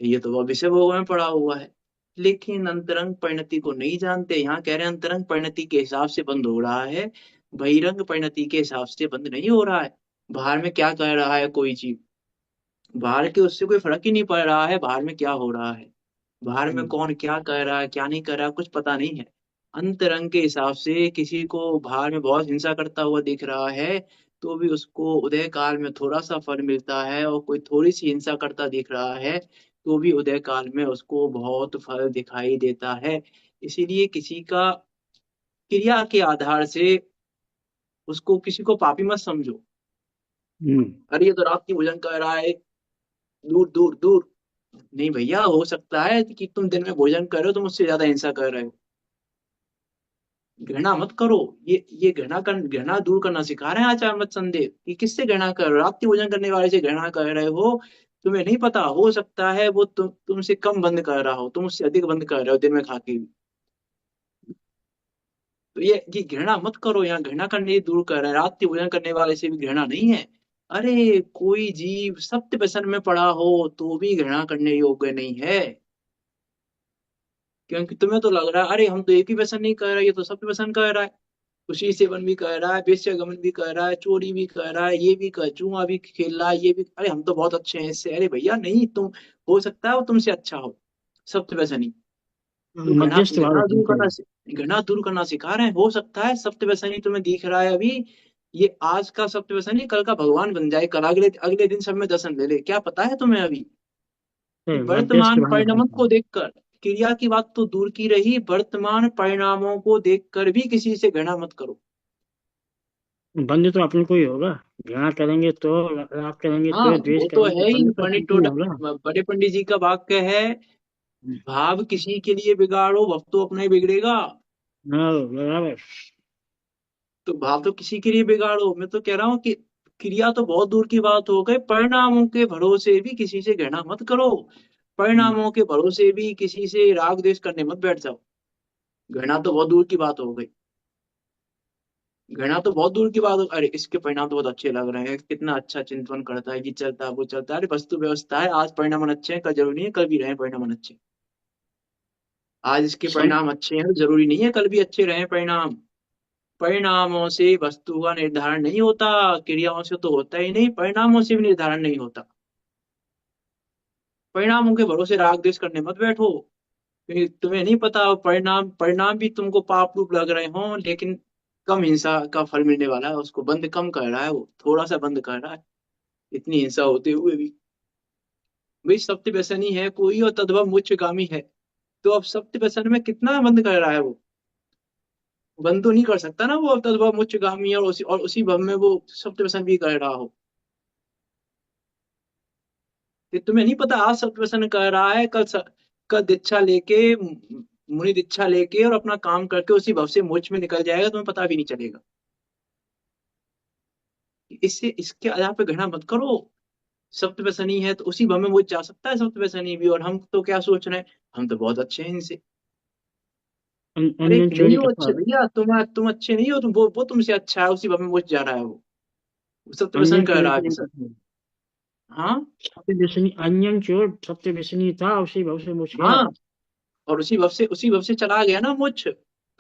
ये तो वो विषय भोग में पड़ा हुआ है, लेकिन अंतरंग परिणति को नहीं जानते। यहाँ कह रहे हैं अंतरंग परिणति के हिसाब से बंद हो रहा है, बहिरंग परिणति के हिसाब से बंद नहीं हो रहा है। बाहर में क्या कर रहा है कोई चीज, बाहर के उससे कोई फर्क ही नहीं पड़ रहा है, बाहर में क्या हो रहा है, बाहर में हम्म, कौन क्या कर रहा है क्या नहीं कर रहा है, कुछ पता नहीं है। अंतरंग के हिसाब से किसी को बाहर में बहुत हिंसा करता हुआ दिख रहा है, तो भी उसको उदय काल में थोड़ा सा फल मिलता है, और कोई थोड़ी सी हिंसा करता दिख रहा है तो भी उदय काल में उसको बहुत फल दिखाई देता है। इसीलिए किसी का क्रिया के आधार से उसको, किसी को पापी मत समझो। हम्म। अरे ये तो रात की भोजन कर रहा है, दूर दूर दूर। नहीं भैया, हो सकता है कि तुम दिन में भोजन कर रहे हो, तुम उससे ज्यादा हिंसा कर रहे हो। घृणा मत करो। ये घृणा दूर करना सिखा रहे हैं आचार्य मत संदेह, कि किससे घृणा कर रहे हो, रात्रि भोजन करने वाले से घृणा कर रहे हो। तुम्हें नहीं पता, हो सकता है वो तुमसे कम बंद कर रहा हो, तुम उससे अधिक बंद कर रहे हो दिन में खा के भी। तो ये घृणा मत करो, यहाँ घृणा करने दूर कर रहे हैं, रात्रि भोजन करने वाले से भी घृणा नहीं है। अरे कोई जीव सत्य व्यसन में पड़ा हो तो भी घृणा करने योग्य नहीं है, क्योंकि तुम्हें तो लग रहा है अरे हम तो एक ही व्यसन नहीं कर रहे, ये तो सब व्यसन कर रहा है, उसी सेवन भी कर रहा है, वेश्या गमन भी कर रहा है, चोरी भी कर रहा है, ये भी कर, जुआ भी खेल रहा है, ये भी, अरे हम तो बहुत अच्छे हैं इससे। अरे भैया नहीं, तुम, हो सकता है वो तुमसे अच्छा हो, सब तो वैसा नहीं। तो घृणा मध्यस्थ भाव घृणा रखना दूर करना चाहिए। घृणा दूर करना सिखा रहे हैं। हो सकता है सत्य व्यसनी तुम्हें दिख रहा है अभी, ये आज का सत्य व्यसनी कल का भगवान बन जाए, कल अगले अगले दिन सब में दर्शन ले ले, क्या पता है तुम्हें अभी। तो मध्यस्थ वर्तमान भाव रखना परिणामों को चाहिए। देखकर, क्रिया की बात तो दूर की रही, वर्तमान परिणामों को देखकर भी किसी से घृणा मत करो। बंद तो अपने को ही होगा। घृणा करेंगे तो, राग करेंगे हाँ तो, द्वेष वो तो करेंगे है तो, ही, बंद तो अपने पंडित को ही टोडा, होगा। बड़े पंडित जी का वाक्य है, भाव किसी के लिए बिगाड़ो भव तो अपना ही बिगड़ेगा। हाँ बराबर। तो भाव तो किसी के लिए बिगाड़ो, मैं तो कह रहा हूँ कि क्रिया तो बहुत दूर की बात हो गई, परिणामों के भरोसे भी किसी से घृणा मत करो, हम्म, परिणामों के भरोसे भी किसी से राग द्वेष करने मत बैठ जाओ। घृणा तो बहुत दूर की बात हो गई, घृणा तो बहुत दूर की बात हो, अरे इसके परिणाम तो बहुत अच्छे लग रहे हैं, कितना अच्छा चिंतन करता है, ये चलता है वो चलता है, अरे वस्तु व्यवस्था है, आज परिणाम अच्छे हैं, कल जरूरी नहीं है कल भी रहे परिणाम अच्छे। आज इसके सम, परिणाम अच्छे हैं, जरूरी नहीं है कल भी अच्छे रहे परिणाम। परिणामों से वस्तु का निर्धारण नहीं होता, क्रियाओं से तो होता ही नहीं, परिणामों से भी निर्धारण नहीं होता। परिणामों के भरोसे राग द्वेष करने मत बैठो, क्योंकि तुम्हें नहीं पता परिणाम परिणाम भी तुमको पाप रूप लग रहे हो, लेकिन कम हिंसा का फल मिलने वाला है, उसको बंद कम कर रहा है, वो थोड़ा सा बंद कर रहा है, इतनी हिंसा होते हुए भी। भाई सत्य व्यसनी है कोई और तद्भव मोक्षगामी है, तो अब सत्य व्यसन में कितना बंद कर रहा है वो, बंद तो नहीं कर सकता ना वो, अब तद्भव मोक्षगामी है, और उसी भव में वो सत्य व्यसन भी कर रहा हो। ये तुम्हें नहीं पता, आज सत्य व्यसन कर रहा है, कल दीक्षा लेके, मुनि दीक्षा लेके और अपना काम करके उसी भव से मोक्ष में निकल जाएगा, तुम्हें पता भी नहीं चलेगा। इससे इसके आधार पे घृणा मत करो। सप्त व्यसनी है तो उसी भव में वो जा सकता है, सप्त व्यसनी भी, और हम तो क्या सोच रहे हैं, हम तो बहुत अच्छे हैं इनसे। अरे अनजान नहीं चोरी हो करता अच्छे है। भैया, तुम अच्छे नहीं हो, वो तुमसे अच्छा है, उसी भव में वो जा रहा है, वो सप्त व्यसन अनजान कर चोरी रहा है के अभी लिए सर। करता है। हाँ सत्य व्यसनी, अनजान चोर सत्य व्यसनी था, उसी भाव से मुझ गया। हाँ, और उसी भव से चला गया ना मोक्ष।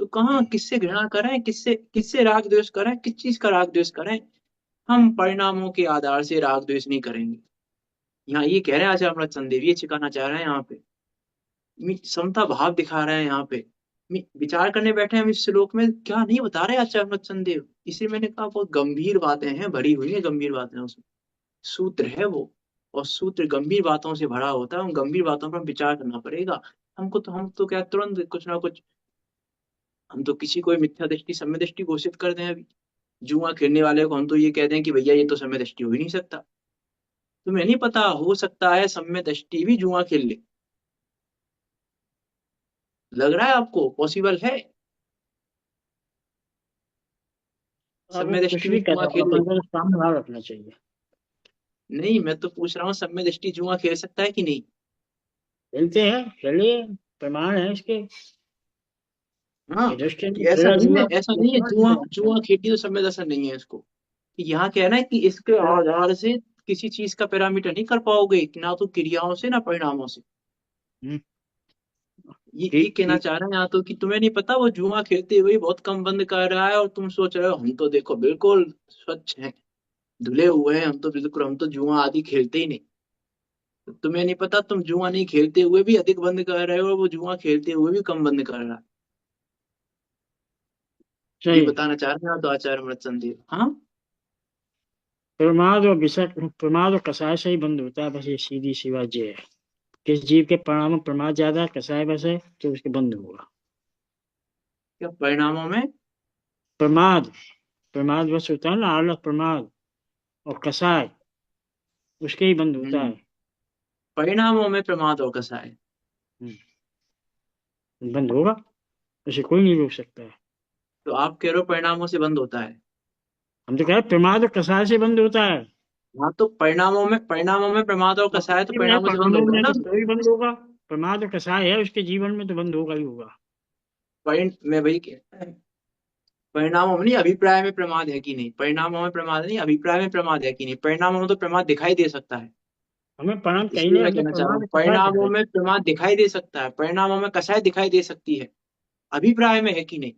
तो कहाँ किससे घृणा करें, किससे किससे राग द्वेष करें, किस चीज का राग द्वेष करें। हम परिणामों के आधार से राग द्वेष नहीं करेंगे। यहाँ ये कह रहे हैं आचार्य अमृत संदेव, ये सिखाना चाह रहे हैं यहाँ पे, समता भाव दिखा रहे हैं यहाँ पे। विचार करने बैठे हैं हम इस श्लोक में, क्या नहीं बता रहे आचार्य अमृत संदेव। इसे मैंने कहा बहुत गंभीर बातें हैं, भरी हुई है गंभीर बातें उसमें, सूत्र है वो, और सूत्र गंभीर बातों से भरा होता है, उन गंभीर बातों पर विचार करना पड़ेगा। हम तो क्या तुरंत कुछ ना कुछ, हम तो किसी को भी मिथ्या दृष्टि सम्य दृष्टि घोषित कर दें अभी, जुआ खेलने वाले को हम तो ये कह दें कि भैया ये तो सम्य दृष्टि हो ही नहीं सकता। तुम्हें नहीं पता, हो सकता है सम्य दृष्टि भी जुआ खेल ले। लग रहा है आपको पॉसिबल है आप वो सम्य कुछ दृष्टि भी भी कर जुआ रहे हो, खेल ले? अपने को सामने भाव रखना चाहिए। नहीं, मैं तो पूछ रहा हूँ सम्य दृष्टि जुआ खेल सकता है कि नहीं? खेलते हैं, चलिए, प्रमाण है इसके। हाँ। युधिष्ठिर कि ने ऐसा खेला नहीं है, जुआ, ऐसा वो नहीं है, समझ जुआ गया। जुआ खेती तो सम्य दर्शन नहीं है इसको। कि यहाँ कहना है कि इसके आधार से किसी चीज का पैरामीटर नहीं कर पाओगे, कि ना तो क्रियाओं से ना परिणामों से। हम्म, ये ठीक कहना ठीक। चाह रहे हैं यहाँ तो, कि तुम्हें नहीं पता वो जुआ खेलते हुए बहुत कम बंद कर रहा है, और तुम सोच रहे हो हम तो देखो बिल्कुल स्वच्छ हैं, धुले हुए हैं, हम तो बिल्कुल, हम तो जुआ आदि खेलते ही नहीं। तुम्हें नहीं पता तुम जुआ नहीं खेलते हुए भी अधिक बंद कर रहे हो, और वो जुआ खेलते हुए भी कम बंद कर रहा है। ये सही। बताना चाह रहे हैं तो आचार्य अमृतचंद देव। हाँ। प्रमाद और विषय, प्रमाद और कषाय से ही बंद होता है, बस ये सीधी सी बात ये है। किस जीव के परिणाम में प्रमाद ज्यादा है, कषाय बस है, तो उसके बंद होगा। क्या परिणामों में? प्रमाद, प्रमाद बस होता है ना, आलस प्रमाद, और कषाय उसके ही बंद होता हम्म, है। परिणामों में प्रमाद और कसाय। बंद होगा, उसे कोई नहीं रोक सकता है। तो आप कह रहे हो परिणामों से बंद होता है? हम तो कह रहे हैं, प्रमाद और कषाय से बंद होता है। हाँ, तो परिणामों में प्रमाद और कसाय तो प्रमाद में है, परिणामों से बंद परिणामों होगा में है ना। तो तो ही बंद होगा। प्रमाद और कषाय है उसके जीवन में, तो बंद होगा ही होगा। मैं वही परिणामों में नहीं, अभिप्राय में प्रमाद है कि नहीं, परिणामों में प्रमाद नहीं, अभिप्राय में प्रमाद है कि नहीं। परिणामों में तो प्रमाद दिखाई दे सकता है। हमें परिणाम कहीं इसलिए नहीं, मैं हमने कहना चाह रहा प्रमाद हूँ, और कषाय कहा परिणामों है। में प्रमाद दिखाई दे सकता है, परिणामों में कसाय दिखाई दे सकती है, अभिप्राय में है कि नहीं।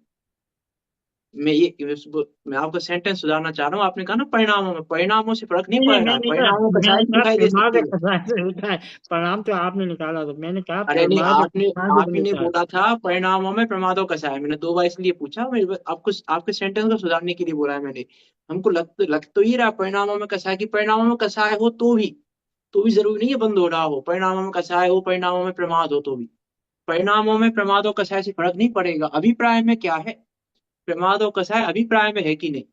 मैं आपका सेंटेंस सुधारना चाह रहा हूँ। आपने कहा ना परिणामों में, परिणामों से फर्क नहीं नहीं पड़ नहीं, रहा है, मैंने कहा, परिणामों में कसाय मैंने भी कहा दिखाई दे प्रमाद और सकती है। कषाय से होता है। परिणाम तो आपने निकाला, तो मैंने कहा अरे नहीं, प्रमाद और आपने कषाय से आप बंद ही ने होता है। बोला था परिणामों में प्रमादों का साय। मैंने दो बार इसलिए पूछा, मैं आपको आपके सेंटेंस को सुधारने के लिए बोला है मैंने। हमको लग तो ही रहा परिणामों में कसाय, की परिणामों में कसाय हो तो भी जरूरी नहीं है बंद हो रहा हो, परिणामों में कसाय हो परिणामों में प्रमाद हो तो भी। परिणामों में प्रमाद और कसाय से फर्क नहीं पड़ेगा। अभिप्राय में क्या है, प्रमाद और कसाय अभिप्राय में है कि नहीं।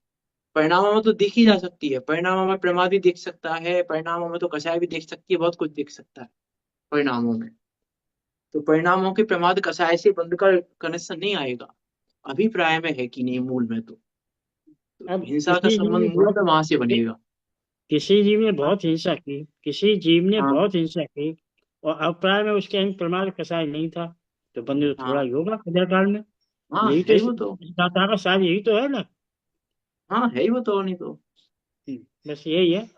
परिणामों में तो देखी जा सकती है, परिणामों में प्रमाद भी देख सकता है, परिणामों में तो कसाय भी देख सकती है, बहुत कुछ देख सकता है परिणामों में। तो परिणामों के प्रमाद कसाय से बंद का कनेक्शन नहीं आएगा, अभिप्राय में है कि नहीं मूल में तो अब हिंसा का किसी जीव ने संबंध मूल बहुत में वहां से बनेगा। किसी जीव ने हाँ। बहुत हिंसा की, किसी जीव ने हाँ। बहुत हिंसा की, और अभिप्राय में उसके अंग प्रमाद कसाय नहीं था, तो बंद तो थोड़ा हाँ। ही होगा कदर काल में। हाँ, यही है तो ही इस वो तो। गाथा का सार यही तो है ना। हाँ, है ही वो तो, नहीं तो। बस यही है।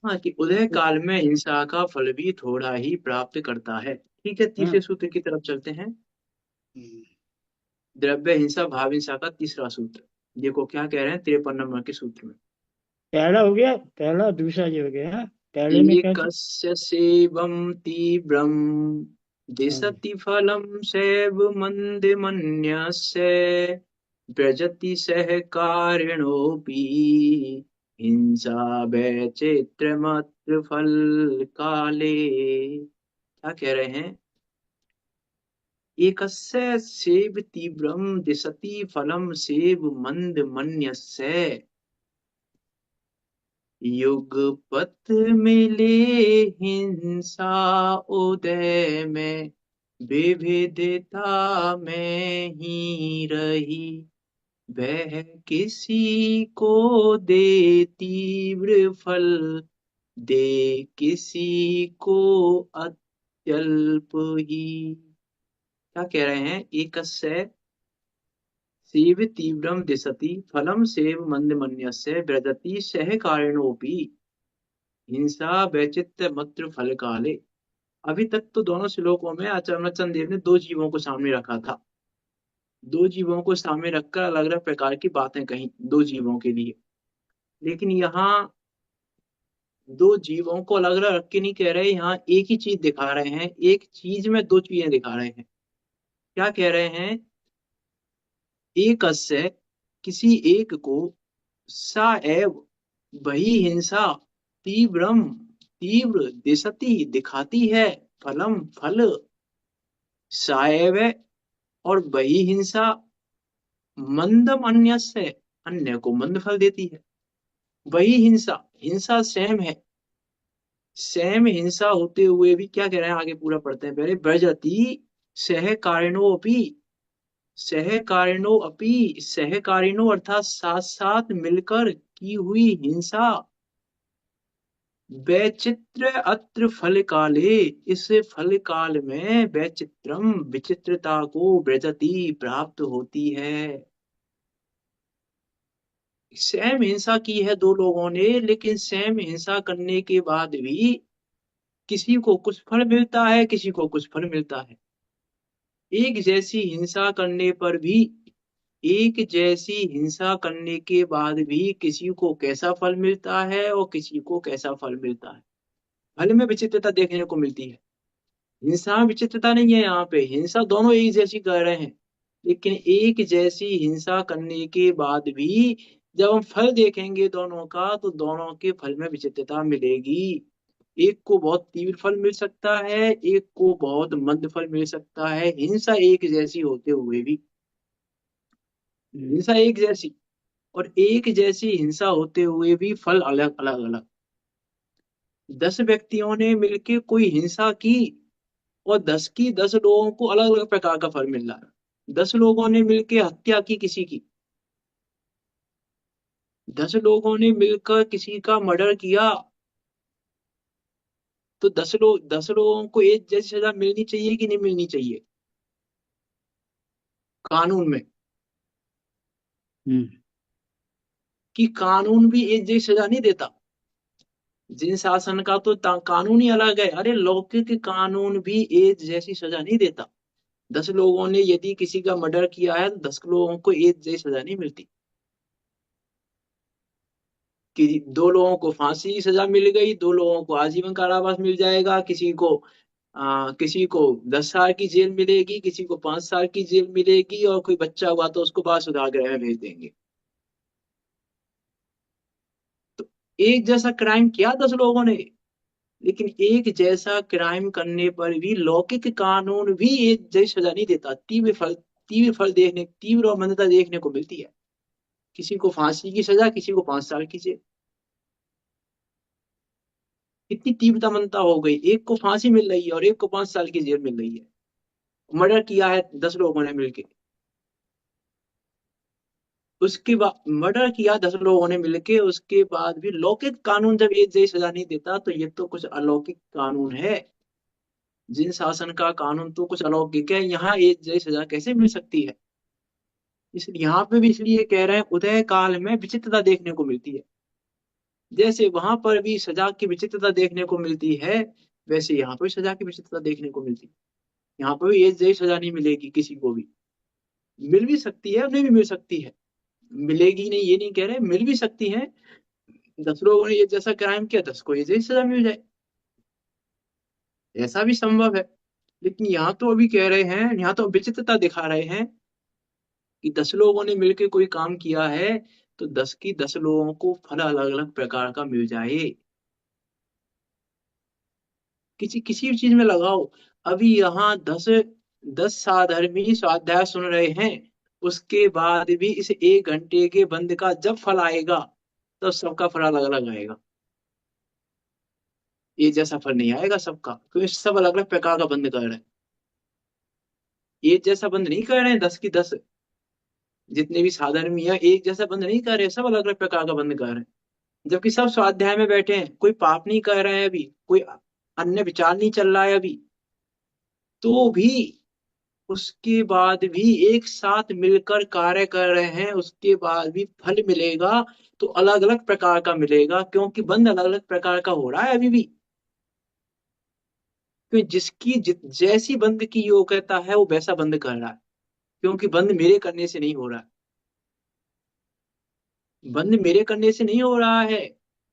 हाँ, कि उदय काल में हिंसा का फल भी थोड़ा ही प्राप्त करता है। ठीक है, हाँ। तीसरे सूत्र की तरफ चलते हैं। हम्म। द्रव्य हिंसा भाव हिंसा का तीसरा सूत्र। देखो क्या कह रहे हैं 53 नंबर के सूत्र में। पहला हो गया, पहला, दूसरा ये हो गया, हाँ? पहले में कैसे? एकस्य सेवं तीव्रं हाँ। दिशति फलं सैवमन्दिमन्यस्य व्रजति सहकारिणोऽपि हिंसा वैचित्र्यमत्र फल काले। क्या कह रहे हैं? एकस्य सेव तीव्रं दिशति फलं सैवमन्दिमन्यस्य। युगपथ मिले हिंसा उदय में, विविधता में ही रही, वह किसी को दे तीव्र फल, दे किसी को अत्यल्प ही। क्या कह रहे हैं? एकस्य सेव तीव्रम दिशति फलम सेव मंदमन्यस्य व्रजति सहकारिणोऽपि हिंसा वैचित्र्य मत्र फल काले। अभी तक तो दोनों श्लोकों में आचार्य चंद देव ने दो जीवों को सामने रखा था। दो जीवों को सामने रखकर अलग अलग प्रकार की बातें कही दो जीवों के लिए। लेकिन यहाँ दो जीवों को अलग अलग रख के नहीं कह रहे, यहाँ एक ही चीज दिखा रहे हैं, एक चीज में दो चीजें दिखा रहे हैं। क्या कह रहे हैं? एक अस्य, किसी एक को, सा एव, वही हिंसा, तीव्रम, तीव्र, दिशती, दिखाती है, फलम, फल, साएव, और वही हिंसा, मंदम अन्य से, अन्य को मंद फल देती है। वही हिंसा, हिंसा सेम है, सहम हिंसा होते हुए भी क्या कह रहे हैं, आगे पूरा पढ़ते हैं पहले। ब्रजति सहकारिणोपि, सहकारिणोपि, सहकारिणो अर्थात साथ साथ मिलकर की हुई हिंसा। वैचित्र अत्र फल काले, इस फल काल में वैचित्रम विचित्रता को ब्रजति प्राप्त होती है। सेम हिंसा की है दो लोगों ने, लेकिन सेम हिंसा करने के बाद भी किसी को कुछ फल मिलता है, किसी को कुछ फल मिलता है। एक जैसी हिंसा करने पर भी, एक जैसी हिंसा करने के बाद भी किसी को कैसा फल मिलता है और किसी को कैसा फल मिलता है। फल में विचित्रता देखने को मिलती है, हिंसा में विचित्रता नहीं है। यहाँ पे हिंसा दोनों एक जैसी कर रहे हैं, लेकिन एक जैसी हिंसा करने के बाद भी जब हम फल देखेंगे दोनों का, तो दोनों के फल में विचित्रता मिलेगी। एक को बहुत तीव्र फल मिल सकता है, एक को बहुत मंद फल मिल सकता है, हिंसा एक जैसी होते हुए भी। हिंसा एक जैसी और एक जैसी हिंसा होते हुए भी फल अलग अलग अलग। 10 व्यक्तियों ने मिलकर कोई हिंसा की, और 10 लोगों को अलग अलग प्रकार का फल मिल रहा है। 10 लोगों ने मिलकर हत्या की किसी की, 10 लोगों ने मिलकर किसी का मर्डर किया, तो 10 लोगों को एक जैसी सजा मिलनी चाहिए कि नहीं मिलनी चाहिए कानून में? हम्म। कि कानून भी एक जैसी सजा नहीं देता। जिन शासन का तो कानून ही अलग है। अरे लौकिक कानून भी एक जैसी सजा नहीं देता। 10 लोगों ने यदि किसी का मर्डर किया है, तो 10 लोगों को एक जैसी सजा नहीं मिलती। कि 2 लोगों को फांसी की सजा मिल गई, 2 लोगों को आजीवन कारावास मिल जाएगा, किसी को 10 साल की जेल मिलेगी, किसी को 5 साल की जेल मिलेगी, और कोई बच्चा हुआ तो उसको बाल सुधार गृह में भेज देंगे। तो एक जैसा क्राइम किया 10 लोगों ने, लेकिन एक जैसा क्राइम करने पर भी लौकिक कानून भी एक जैसी सजा नहीं देता। तीव्र और मंदता देखने को मिलती है। किसी को फांसी की सजा, किसी को 5 साल की जेल। कितनी तीव्रता मंदता हो गई, एक को फांसी मिल रही है और एक को 5 साल की जेल मिल रही है। मर्डर किया है 10 लोगों ने मिलकर, उसके बाद मर्डर किया 10 लोगों ने मिलके, उसके बाद भी लौकिक कानून जब एक जैसी सजा नहीं देता, तो ये तो कुछ अलौकिक कानून है। जिन शासन का कानून तो कुछ अलौकिक है, यहाँ एक जैसी सजा कैसे मिल सकती है? इसलिए यहाँ पे भी इसलिए कह रहे हैं उदय काल में विचित्रता देखने को मिलती है। जैसे वहां पर भी सजा की विचित्रता देखने को मिलती है, वैसे यहाँ पर भी सजा की विचित्रता देखने को मिलती है। यहाँ पर भी एक जैसी सजा नहीं मिलेगी किसी को भी। मिल भी सकती है और नहीं भी मिल सकती है। मिलेगी नहीं ये नहीं कह रहे, मिल भी सकती है। 10 लोगों ने ये जैसा क्राइम किया, 10 को ये जैसी सजा मिल जाए, ऐसा भी संभव है। लेकिन यहाँ तो अभी कह रहे हैं, यहाँ तो विचित्रता दिखा रहे हैं कि 10 लोगों ने मिलकर कोई काम किया है, तो 10 की 10 लोगों को फल अलग अलग प्रकार का मिल जाए। किसी किसी भी चीज में लगाओ। अभी यहाँ 10 साधर्मी स्वाध्याय सुन रहे हैं, उसके बाद भी इस 1 घंटे के बंद का जब फल आएगा, तब सबका फल अलग अलग आएगा। ये जैसा फल नहीं आएगा सबका, क्योंकि सब अलग अलग प्रकार का बंद कर रहे हैं। एक जैसा बंद नहीं कर रहे हैं 10 की 10। जितने भी साधर्मी है एक जैसा बंद नहीं कर रहे, सब अलग अलग प्रकार का बंद कर रहे हैं। जबकि सब स्वाध्याय में बैठे हैं, कोई पाप नहीं कर रहे हैं अभी, कोई अन्य विचार नहीं चल रहा है अभी, तो भी उसके बाद भी एक साथ मिलकर कार्य कर रहे हैं, उसके बाद भी फल मिलेगा तो अलग अलग प्रकार का मिलेगा, क्योंकि बंद अलग अलग प्रकार का हो रहा है अभी भी। क्योंकि जैसी बंद की योग्यता है वो वैसा बंद कर रहा है, क्योंकि बंद मेरे करने से नहीं हो रहा है। बंद मेरे करने से नहीं हो रहा है,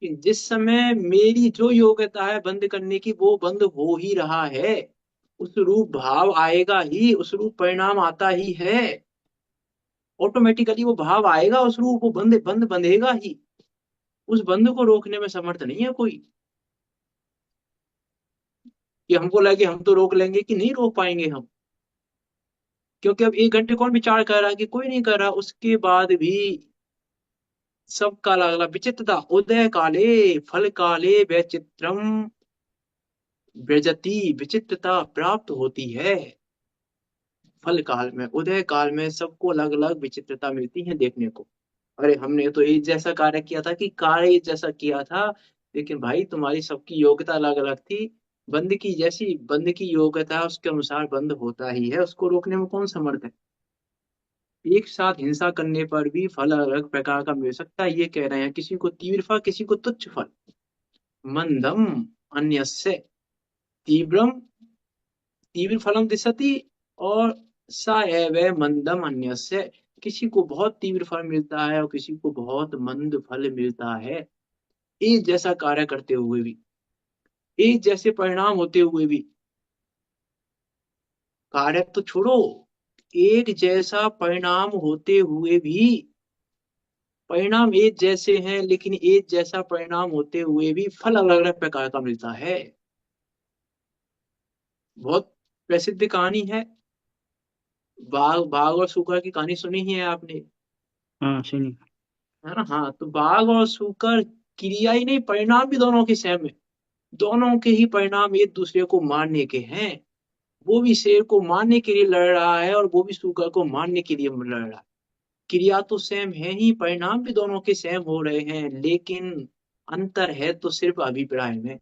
कि जिस समय मेरी जो योग्यता है बंद करने की, वो बंद हो ही रहा है। उस रूप भाव आएगा ही, उस रूप परिणाम आता ही है। ऑटोमेटिकली वो भाव आएगा, उस रूप वो बंद बंद बंधेगा ही। उस बंद को रोकने में समर्थ नहीं है कोई। कि हमको लगे हम तो रोक लेंगे, कि नहीं रोक पाएंगे हम। क्योंकि अब 1 घंटे कौन विचार कर रहा है? कि कोई नहीं कर रहा। उसके बाद भी सबका अलग अलग विचित्रता। उदय काले फल काले वैचित्रम, व्यजति, विचित्रता प्राप्त होती है। फल काल में, उदय काल में सबको अलग अलग विचित्रता मिलती है देखने को। अरे हमने तो एक जैसा कार्य किया था, कि कार्य एक जैसा किया था, लेकिन भाई तुम्हारी सबकी योग्यता अलग अलग थी। बंद की जैसी, बंद की योग्यता है, उसके अनुसार बंद होता ही है, उसको रोकने में कौन समर्थ है। एक साथ हिंसा करने पर भी फल अलग अलग प्रकार का मिल सकता है, ये कह रहे हैं। किसी को तीव्र फल, किसी को तुच्छ फल। मंदम अन्यस्य तीव्रम, तीव्र फलम दिशति, और सा एव मंदम अन्यस्य, किसी को बहुत तीव्र फल मिलता है और किसी को बहुत मंद फल मिलता है। एक जैसा कार्य करते हुए भी, एक जैसे परिणाम होते हुए भी, कार्य तो छोड़ो, एक जैसा परिणाम होते हुए भी, परिणाम एक जैसे हैं लेकिन एक जैसा परिणाम होते हुए भी फल अलग अलग प्रकार का मिलता है। बहुत प्रसिद्ध कहानी है, बाघ बाघ और सूकर की कहानी सुनी ही है आपने, हाँ सुनिए। है ना। हाँ, तो बाघ और सूकर, क्रिया ही नहीं परिणाम भी दोनों के सेम है। दोनों के ही परिणाम एक दूसरे को मारने के हैं। वो भी शेर को मारने के लिए लड़ रहा है और वो भी सूकर को मारने के लिए लड़ रहा है। क्रिया तो सेम है ही, परिणाम भी दोनों के सेम हो रहे हैं, लेकिन अंतर है तो सिर्फ अभिप्राय में।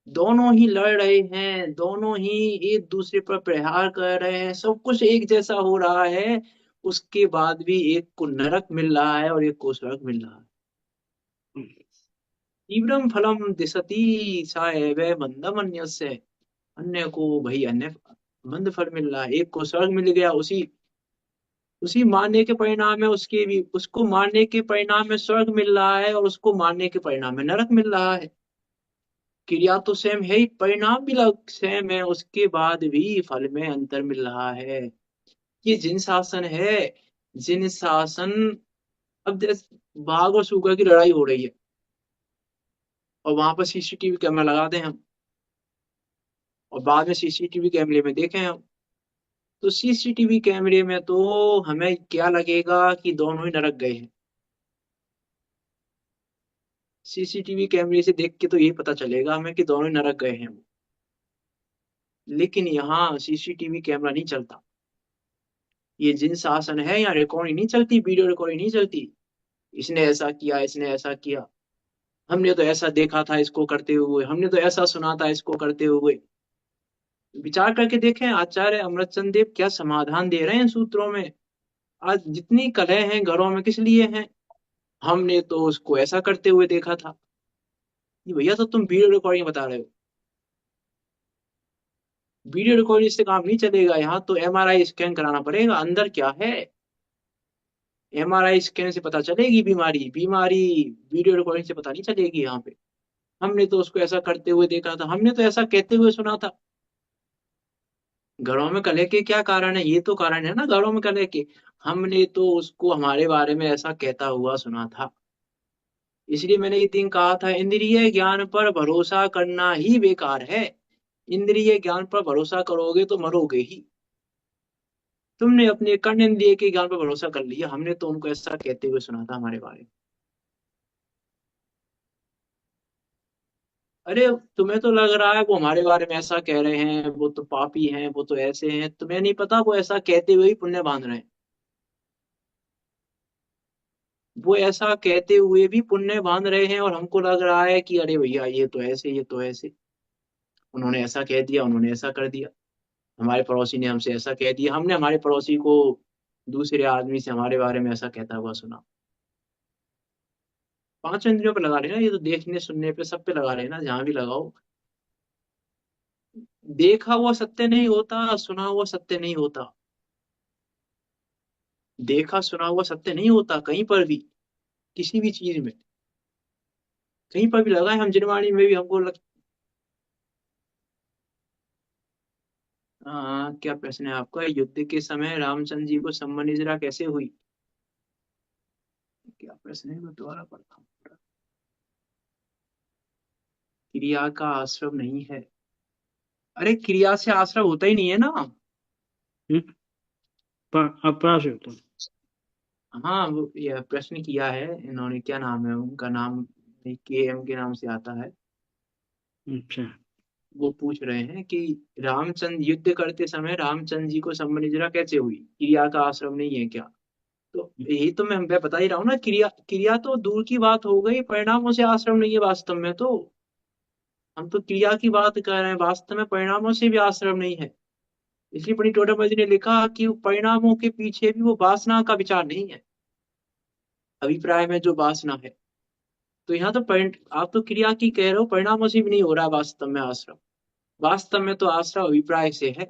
दोनों ही लड़ रहे हैं, दोनों ही एक दूसरे पर प्रहार कर रहे हैं, सब कुछ एक जैसा हो रहा है। उसके बाद भी एक को नरक मिल रहा है और एक को स्वर्ग मिल रहा है। तीव्रम फलम दिशति सा एव मंदम अन्यस्य, अन्य को भाई अन्य मंद फल मिल रहा है, एक को स्वर्ग मिल गया, उसी उसी मारने के परिणाम में उसके भी, उसको मारने के परिणाम में स्वर्ग मिल रहा है और उसको मारने के परिणाम में नरक मिल रहा है। क्रिया तो सेम है ही, परिणाम भी सेम है, उसके बाद भी फल में अंतर मिल रहा है। ये जिन शासन है, जिन शासन, अब जैसे बाघ और सूगर की लड़ाई हो रही है और वहां पर सीसीटीवी कैमरा लगा दें हम, और बाद में सीसीटीवी कैमरे में देखें हम, तो सीसीटीवी कैमरे में तो हमें क्या लगेगा कि दोनों ही नरक गए हैं। सीसीटीवी कैमरे से देख के तो यही पता चलेगा हमें कि दोनों ही नरक गए हैं। लेकिन यहाँ सीसीटीवी कैमरा नहीं चलता, ये जिन शासन है, यहाँ रिकॉर्डिंग नहीं चलती, वीडियो रिकॉर्डिंग नहीं चलती। इसने ऐसा किया, इसने ऐसा किया, हमने तो ऐसा देखा था इसको करते हुए, हमने तो ऐसा सुना था इसको करते हुए। विचार करके देखें आचार्य अमृतचंद देव क्या समाधान दे रहे हैं सूत्रों में। आज जितनी कलह हैं घरों में किस लिए हैं, हमने तो उसको ऐसा करते हुए देखा था। ये भैया तो तुम वीडियो रिकॉर्डिंग बता रहे हो, वीडियो रिकॉर्डिंग से काम नहीं चलेगा, यहाँ तो एमआरआई स्कैन कराना पड़ेगा अंदर क्या है। एमआरआई स्कैन से पता चलेगी बीमारी, बीमारी वीडियो रिकॉर्डिंग से पता नहीं चलेगी यहाँ पे। हमने तो उसको ऐसा करते हुए देखा था, हमने तो ऐसा कहते हुए सुना था। घरों में कलह के क्या कारण है, ये तो कारण है ना घरों में कलह के। हमने तो उसको हमारे बारे में ऐसा कहता हुआ सुना था। इसलिए मैंने एक दिन कहा था, इंद्रिय ज्ञान पर भरोसा करना ही बेकार है। इंद्रिय ज्ञान पर भरोसा करोगे तो मरोगे ही। तुमने अपने कर्ण इंद्रिय के ज्ञान पर भरोसा कर लिया, हमने तो उनको ऐसा कहते हुए सुना था हमारे बारे में। अरे तुम्हें तो लग रहा है वो हमारे बारे में ऐसा कह रहे हैं, वो तो पापी हैं, वो तो ऐसे हैं, तुम्हें नहीं पता वो ऐसा कहते हुए ही पुण्य बांध रहे हैं। वो ऐसा कहते हुए भी पुण्य बांध रहे हैं और हमको लग रहा है कि अरे भैया ये तो ऐसे, ये तो ऐसे, उन्होंने ऐसा कह दिया, उन्होंने ऐसा कर दिया, हमारे पड़ोसी ने हमसे ऐसा कह दिया, हमने हमारे पड़ोसी को दूसरे आदमी से हमारे बारे में ऐसा कहता हुआ सुना। पांचों इंद्रियों पे लगा लेना, ये तो देखने सुनने पे सब पे लगा लेना, जहां भी लगाओ। देखा हुआ सत्य नहीं होता, सुना हुआ सत्य नहीं होता। देखा सुना हुआ सत्य नहीं होता कहीं पर भी, किसी भी चीज में, कहीं पर भी लगाए हम जिनवाणी में भी हमको हाँ, क्या प्रश्न है आपका। युद्ध के समय रामचंद्र जी को सम्मन निद्रा कैसे हुई। क्या प्रश्न है, मैं दोबारा पढ़ता हूँ। क्रिया का आश्रव नहीं है। अरे क्रिया से आश्रव होता ही नहीं है ना। हम्म, अपराध होता है। हाँ, वो यह प्रश्न किया है इन्होंने, क्या नाम है उनका नाम, के एम के नाम से आता है। अच्छा। वो पूछ रहे हैं कि रामचंद्र युद्ध करते समय रामचंद्र जी को संबंधित कैसे हुई, क्रिया का आश्रम नहीं है क्या? तो यही तो मैं बता ही रहा हूँ ना, क्रिया क्रिया तो दूर की बात हो गई, परिणामों से आश्रम नहीं है वास्तव में तो। हम तो क्रिया की बात कर रहे हैं, वास्तव में परिणामों से भी आश्रम नहीं है। इसलिए पंडित टोडामल जी ने लिखा कि परिणामों के पीछे भी वो वासना का विचार नहीं है, अभिप्राय में जो वासना है। तो यहाँ तो आप तो क्रिया की कह रहे हो, परिणामों से भी नहीं हो रहा है वास्तव में आश्रम। वास्तव में तो आश्रम अभिप्राय से है,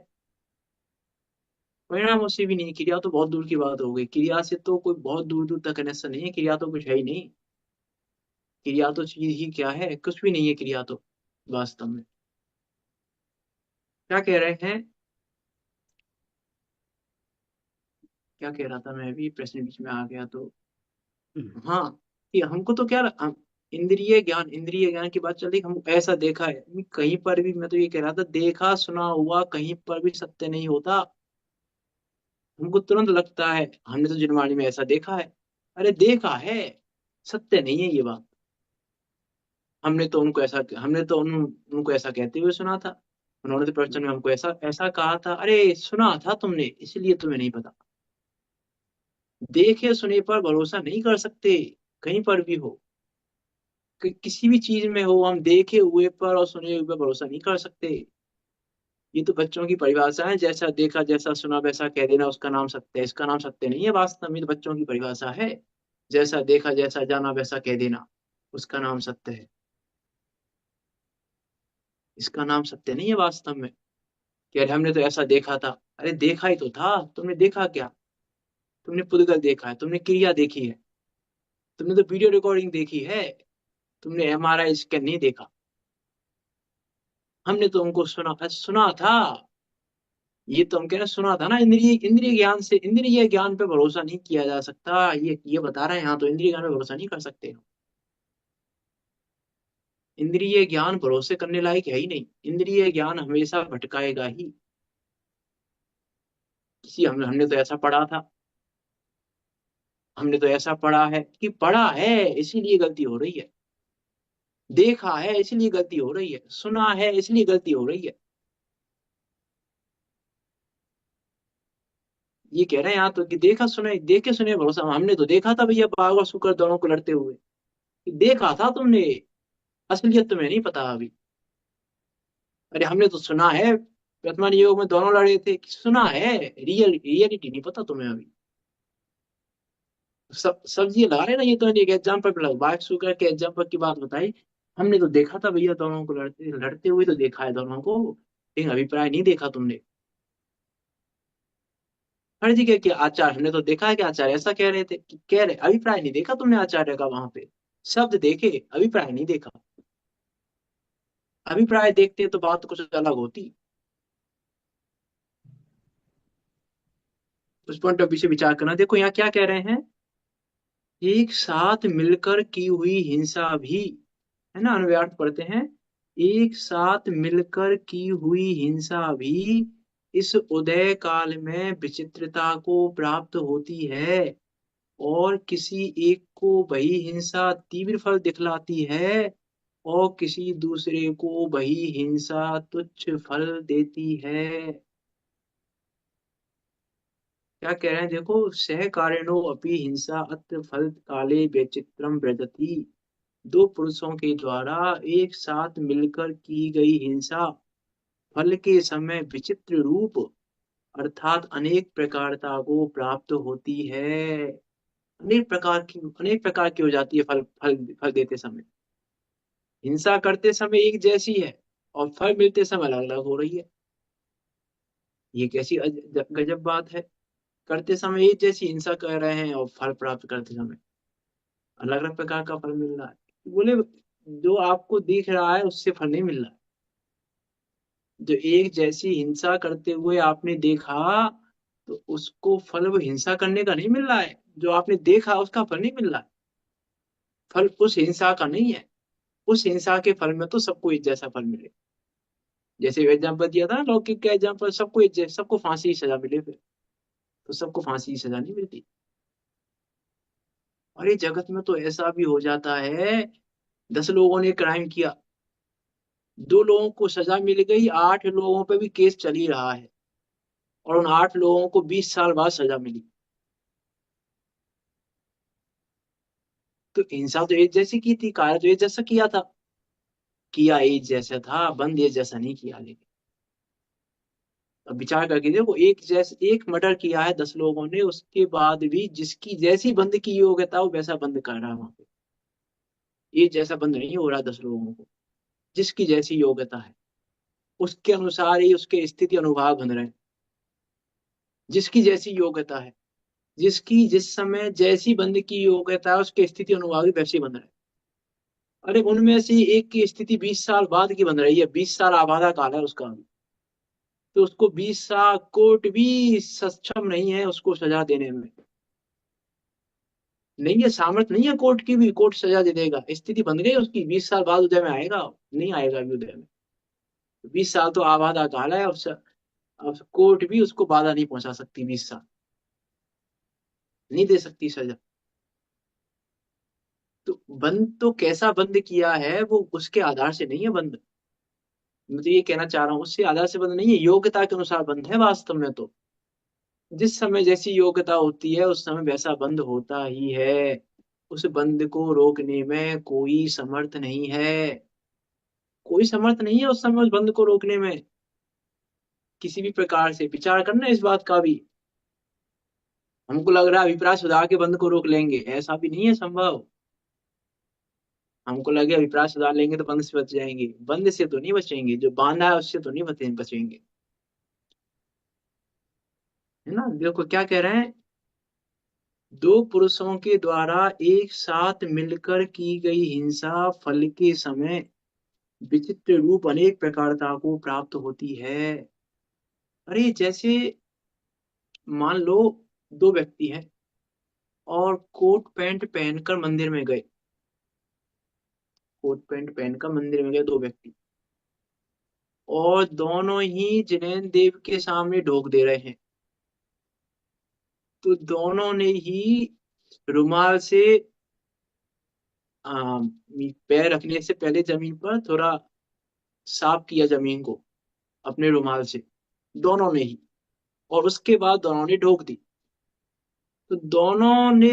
परिणामों से भी नहीं। क्रिया तो बहुत दूर की बात हो गई, क्रिया से तो कोई बहुत दूर दूर तक कनेक्शन नहीं है, क्रिया तो कुछ है ही नहीं। क्रिया तो चीज ही क्या है, कुछ भी नहीं है क्रिया तो वास्तव में। क्या कह रहे हैं, क्या कह रहा था मैं भी, प्रश्न बीच में आ गया तो। हाँ, कि हमको तो क्या हम इंद्रिय ज्ञान की बात चल रही, हम ऐसा देखा है कहीं पर भी। मैं तो ये कह रहा था, देखा सुना हुआ कहीं पर भी सत्य नहीं होता। हमको तुरंत लगता है हमने तो जिनवाणी में ऐसा देखा है, अरे देखा है, सत्य नहीं है ये बात। हमने तो उनको ऐसा कहते हुए सुना था, उन्होंने तो प्रवचन में हमको ऐसा ऐसा कहा था, अरे सुना था तुमने इसलिए तुम्हें नहीं पता। देखे सुने पर भरोसा नहीं कर सकते, कहीं पर भी हो, किसी भी चीज में हो, हम देखे हुए पर और सुने हुए पर भरोसा नहीं कर सकते। ये तो बच्चों की परिभाषा है, जैसा देखा जैसा सुना वैसा कह देना उसका नाम सत्य है। इसका नाम सत्य नहीं है वास्तव में, तो बच्चों की परिभाषा है। जैसा देखा जैसा जाना वैसा कह देना उसका नाम सत्य है, इसका नाम सत्य नहीं है वास्तव में। कि अरे हमने तो ऐसा देखा था, अरे देखा ही तो था, तुमने देखा क्या? तुमने पुद्गल देखा है, तुमने क्रिया देखी है, तुमने तो वीडियो रिकॉर्डिंग देखी है, तुमने एमआरआई स्कैन नहीं देखा। हमने तो उनको सुना था। ये तो हम कह रहे हैं, सुना था ना। इंद्रिय ज्ञान पे भरोसा नहीं किया जा सकता, ये बता रहे हैं यहाँ तो, इंद्रिय ज्ञान पे भरोसा नहीं कर सकते। इंद्रिय ज्ञान भरोसे करने लायक है ही नहीं, इंद्रिय ज्ञान हमेशा भटकाएगा ही। हमने तो ऐसा पढ़ा था, हमने तो ऐसा पढ़ा है कि पढ़ा है इसीलिए गलती हो रही है, देखा है इसलिए गलती हो रही है, सुना है इसलिए गलती हो रही है। ये कह रहे हैं यहाँ तो कि देखा सुना, देखे सुने भरोसा, हमने तो देखा था भैया बाघ और शुकर दोनों को लड़ते हुए, देखा था तुमने, असलियत तुम्हें नहीं पता अभी। अरे हमने तो सुना है वर्तमान युग में दोनों लड़े थे, सुना है, रियलिटी नहीं पता तुम्हें अभी। सब ये लगा रहे ना, ये तो एक एग्जाम्पल पे लगा, बाइक शुगर के एग्जाम्पल की बात बताई। हमने तो देखा था भैया दोनों को लड़ते लड़ते हुए, तो देखा है दोनों को, लेकिन अभिप्राय नहीं देखा तुमने। हर जगह के आचार्य, हमने तो देखा है कि आचार्य ऐसा कह रहे थे, कि कह रहे अभिप्राय नहीं देखा तुमने आचार्य का वहां पे, शब्द देखे अभिप्राय नहीं देखा। अभिप्राय देखते तो बात कुछ अलग होती। उस पॉइंट ऑफ व्यू से विचार करना। देखो यहाँ क्या कह रहे हैं, एक साथ मिलकर की हुई हिंसा भी, है ना, अनुवाद पढ़ते हैं, एक साथ मिलकर की हुई हिंसा भी इस उदय काल में विचित्रता को प्राप्त होती है, और किसी एक को वही हिंसा तीव्र फल दिखलाती है, और किसी दूसरे को वही हिंसा तुच्छ फल देती है। क्या कह रहे हैं देखो, सह कारिणो अपि हिंसा अत्र फल काले व्यचित्रम व्रजति। दो पुरुषों के द्वारा एक साथ मिलकर की गई हिंसा फल के समय विचित्र रूप, अर्थात अनेक प्रकारता को प्राप्त होती है। अनेक प्रकार की हो जाती है फल फल फल देते समय। हिंसा करते समय एक जैसी है, और फल मिलते समय अलग अलग हो रही है। ये कैसी गजब बात है, करते समय एक जैसी हिंसा कर रहे हैं और फल प्राप्त करते समय अलग अलग प्रकार का फल मिल रहा है। बोले जो आपको दिख रहा है उससे फल नहीं मिल रहा है। जो एक जैसी हिंसा करते हुए आपने देखा, तो उसको फल वो हिंसा करने का नहीं मिल रहा है, जो आपने देखा उसका फल नहीं मिल रहा है। फल उस हिंसा का नहीं है, उस हिंसा के फल में तो सबको एक जैसा फल मिले। जैसे एग्जाम्पल दिया था ना, लौकिक का एग्जाम्पल, सबको फांसी की सजा मिले फिर, तो सबको फांसी की सजा नहीं मिलती। और ये जगत में तो ऐसा भी हो जाता है, 10 लोगों ने क्राइम किया, 2 लोगों को सजा मिल गई, 8 लोगों पे भी केस चल ही रहा है, और उन 8 लोगों को 20 साल बाद सजा मिली। तो हिंसा तो एक जैसी की थी, कार्य तो एक जैसा किया था, किया एक जैसा था, बंद एक जैसा नहीं किया। लेकिन अब विचार करके देखो, एक जैसे एक मर्डर किया है 10 लोगों ने, उसके बाद भी जिसकी जैसी बंद की योग्यता हो वैसा बंद कर रहा है वहां पे। ये जैसा बंद नहीं हो रहा 10 लोगों को, जिसकी जैसी योग्यता है उसके अनुसार ही उसके स्थिति अनुभाग बन रहे हैं। जिसकी जैसी योग्यता है, जिसकी जिस समय जैसी बंद की योग्यता है, उसके स्थिति अनुभाग भी वैसे बन रहे हैं। अरे उनमें से एक की स्थिति 20 साल बाद की बन रही है, 20 साल आबादा काल है उसका, तो उसको 20 साल कोर्ट भी सक्षम नहीं है उसको सजा देने में। नहीं है, सामर्थ्य नहीं है कोर्ट की भी, कोर्ट सजा दे देगा, स्थिति बन गई उसकी, 20 साल बाद उदय में आएगा, नहीं आएगा अभी उदय में। 20 साल तो आबादा काल है, अब कोर्ट भी उसको बाधा नहीं पहुंचा सकती, 20 साल नहीं दे सकती सजा। तो बंद तो कैसा बंद किया है वो उसके आधार से नहीं है बंद। मैं तो ये कहना चाह रहा हूँ, उससे आधार से बंद नहीं है, योग्यता के अनुसार बंद है वास्तव में तो। जिस समय जैसी योग्यता होती है उस समय वैसा बंद होता ही है। उस बंद को रोकने में कोई समर्थ नहीं है, कोई समर्थ नहीं है उस समय उस बंद को रोकने में। किसी भी प्रकार से विचार करना इस बात का भी। हमको लग रहा है अभिप्राय सुधार के बंद को रोक लेंगे, ऐसा भी नहीं है संभव। हमको लगे अभिप्राय सुधार लेंगे तो बंद से बच जाएंगे, बंद से तो नहीं बचेंगे, जो बांधा है उससे तो नहीं बचेंगे। है ना, देखो क्या कह रहे हैं। 2 पुरुषों के द्वारा एक साथ मिलकर की गई हिंसा फल के समय विचित्र रूप अनेक प्रकारता को प्राप्त होती है। अरे जैसे मान लो 2 व्यक्ति हैं और कोट पैंट पहनकर मंदिर में गए, कोट पैंट पहनकर मंदिर में गए 2 व्यक्ति, और दोनों ही जिनेंद्र देव के सामने ढोक दे रहे हैं। तो दोनों ने ही रुमाल से आ, पैर रखने से पहले जमीन पर थोड़ा साफ किया जमीन को अपने रुमाल से, दोनों ने ही, और उसके बाद दोनों ने ढोक दी। तो दोनों ने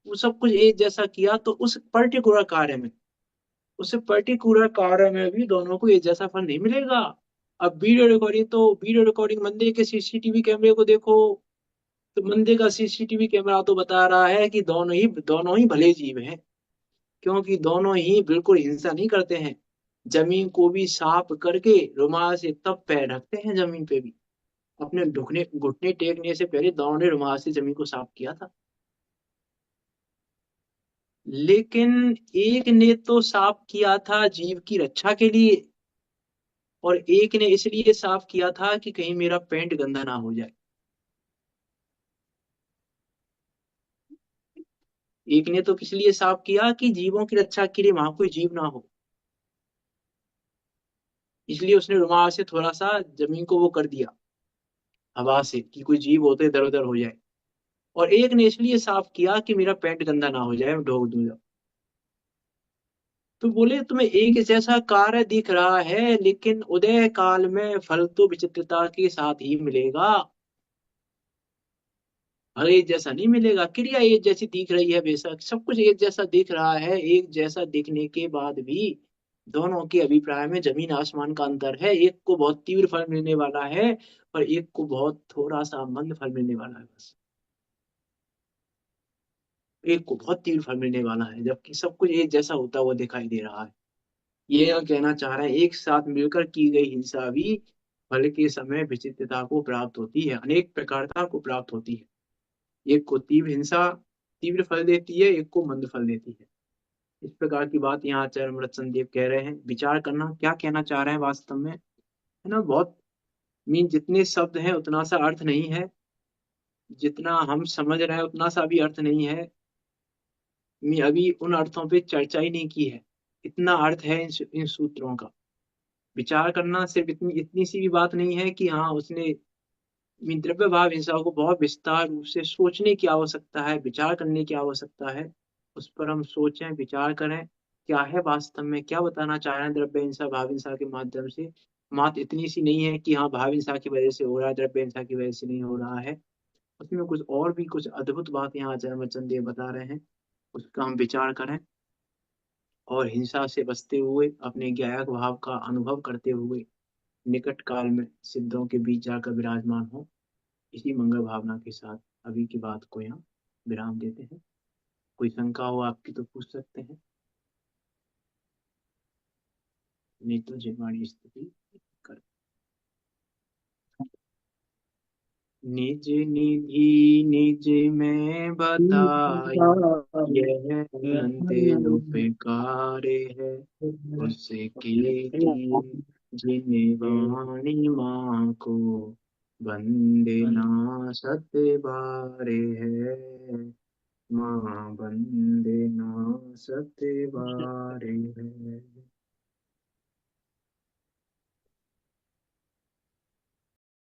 वो सब कुछ एक जैसा किया, तो उस पर्टिकुलर कार्य में, उस पर्टिकुलर कार्य में भी दोनों को एक जैसा फल नहीं मिलेगा। अब वीडियो रिकॉर्डिंग मंदिर के सीसीटीवी कैमरे को देखो, तो मंदिर का सीसीटीवी कैमरा तो बता रहा है कि दोनों ही भले जीव हैं, क्योंकि दोनों ही बिल्कुल हिंसा नहीं करते हैं। जमीन को भी साफ करके रुमाल से तब पैर रखते हैं जमीन पे भी। अपने ढुकने घुटने टेकने से पहले दोनों ने रुमाल से जमीन को साफ किया था। लेकिन एक ने तो साफ किया था जीव की रक्षा के लिए, और एक ने इसलिए साफ किया था कि कहीं मेरा पैंट गंदा ना हो जाए। एक ने तो किस लिए साफ किया कि जीवों की रक्षा के लिए वहां कोई जीव ना हो, इसलिए उसने रुमाल से थोड़ा सा जमीन को वो कर दिया हवा से, कि कोई जीव होते इधर उधर हो जाए। और एक ने इसलिए साफ किया कि मेरा पैंट गंदा ना हो जाए, मैं ढोक दूंगा। तो बोले तुम्हें एक जैसा कार्य दिख रहा है, लेकिन उदय काल में फल तो विचित्रता के साथ ही मिलेगा। हर एक जैसा नहीं मिलेगा, क्रिया एक जैसी दिख रही है, बेशक सब कुछ एक जैसा दिख रहा है, एक जैसा दिखने के बाद भी दोनों के अभिप्राय में जमीन आसमान का अंतर है। एक को बहुत तीव्र फल मिलने वाला है, और एक को बहुत थोड़ा सा मंद फल मिलने वाला है बस। एक को बहुत तीव्र फल मिलने वाला है, जबकि सब कुछ एक जैसा होता हुआ दिखाई दे रहा है। ये यह कहना चाह रहा है, एक साथ मिलकर की गई हिंसा भी फल के समय विचित्रता को प्राप्त होती है, अनेक प्रकारता को प्राप्त होती है। एक को तीव्र हिंसा तीव्र फल देती है, एक को मंद फल देती है। इस प्रकार की बात यहाँ आचार्य अमृतचंद देव कह रहे हैं। विचार करना क्या कहना चाह रहे हैं वास्तव में, है ना। बहुत मीन जितने शब्द हैं उतना सा अर्थ नहीं है, जितना हम समझ रहे हैं उतना सा भी अर्थ नहीं है। मैं अभी उन अर्थों पे चर्चा ही नहीं की है, इतना अर्थ है इन सूत्रों का। विचार करना सिर्फ इतनी इतनी सी भी बात नहीं है कि हाँ उसने द्रव्य भाव हिंसा को बहुत विस्तार रूप से सोचने की आवश्यकता है, विचार करने की आवश्यकता है। उस पर हम सोचें, विचार करें, क्या है वास्तव में, क्या बताना चाह रहे हैं द्रव्य हिंसा भाव हिंसा के माध्यम से। मात्र इतनी सी नहीं है कि हाँ भाव हिंसा की वजह से हो रहा है, द्रव्य हिंसा की वजह से नहीं हो रहा है। उसमें कुछ और भी कुछ अद्भुत बात यहाँ आचार्य अमरचंद देव बता रहे हैं, उसका हम विचार करें और हिंसा से बचते हुए अपने ज्ञायक भाव का अनुभव करते हुए निकट काल में सिद्धों के बीच जाकर विराजमान हो। इसी मंगल भावना के साथ अभी की बात को यहाँ विराम देते हैं। कोई शंका हो आपकी तो पूछ सकते हैं, नहीं तो जिनवाणी स्थिति कर। निज निधि निज में बताई, यह अनंत उपकारे है। उसके की जिन्हें वाणी माँ को वंदे ना सत बारे है। माँ वंदे ना सत बारे है।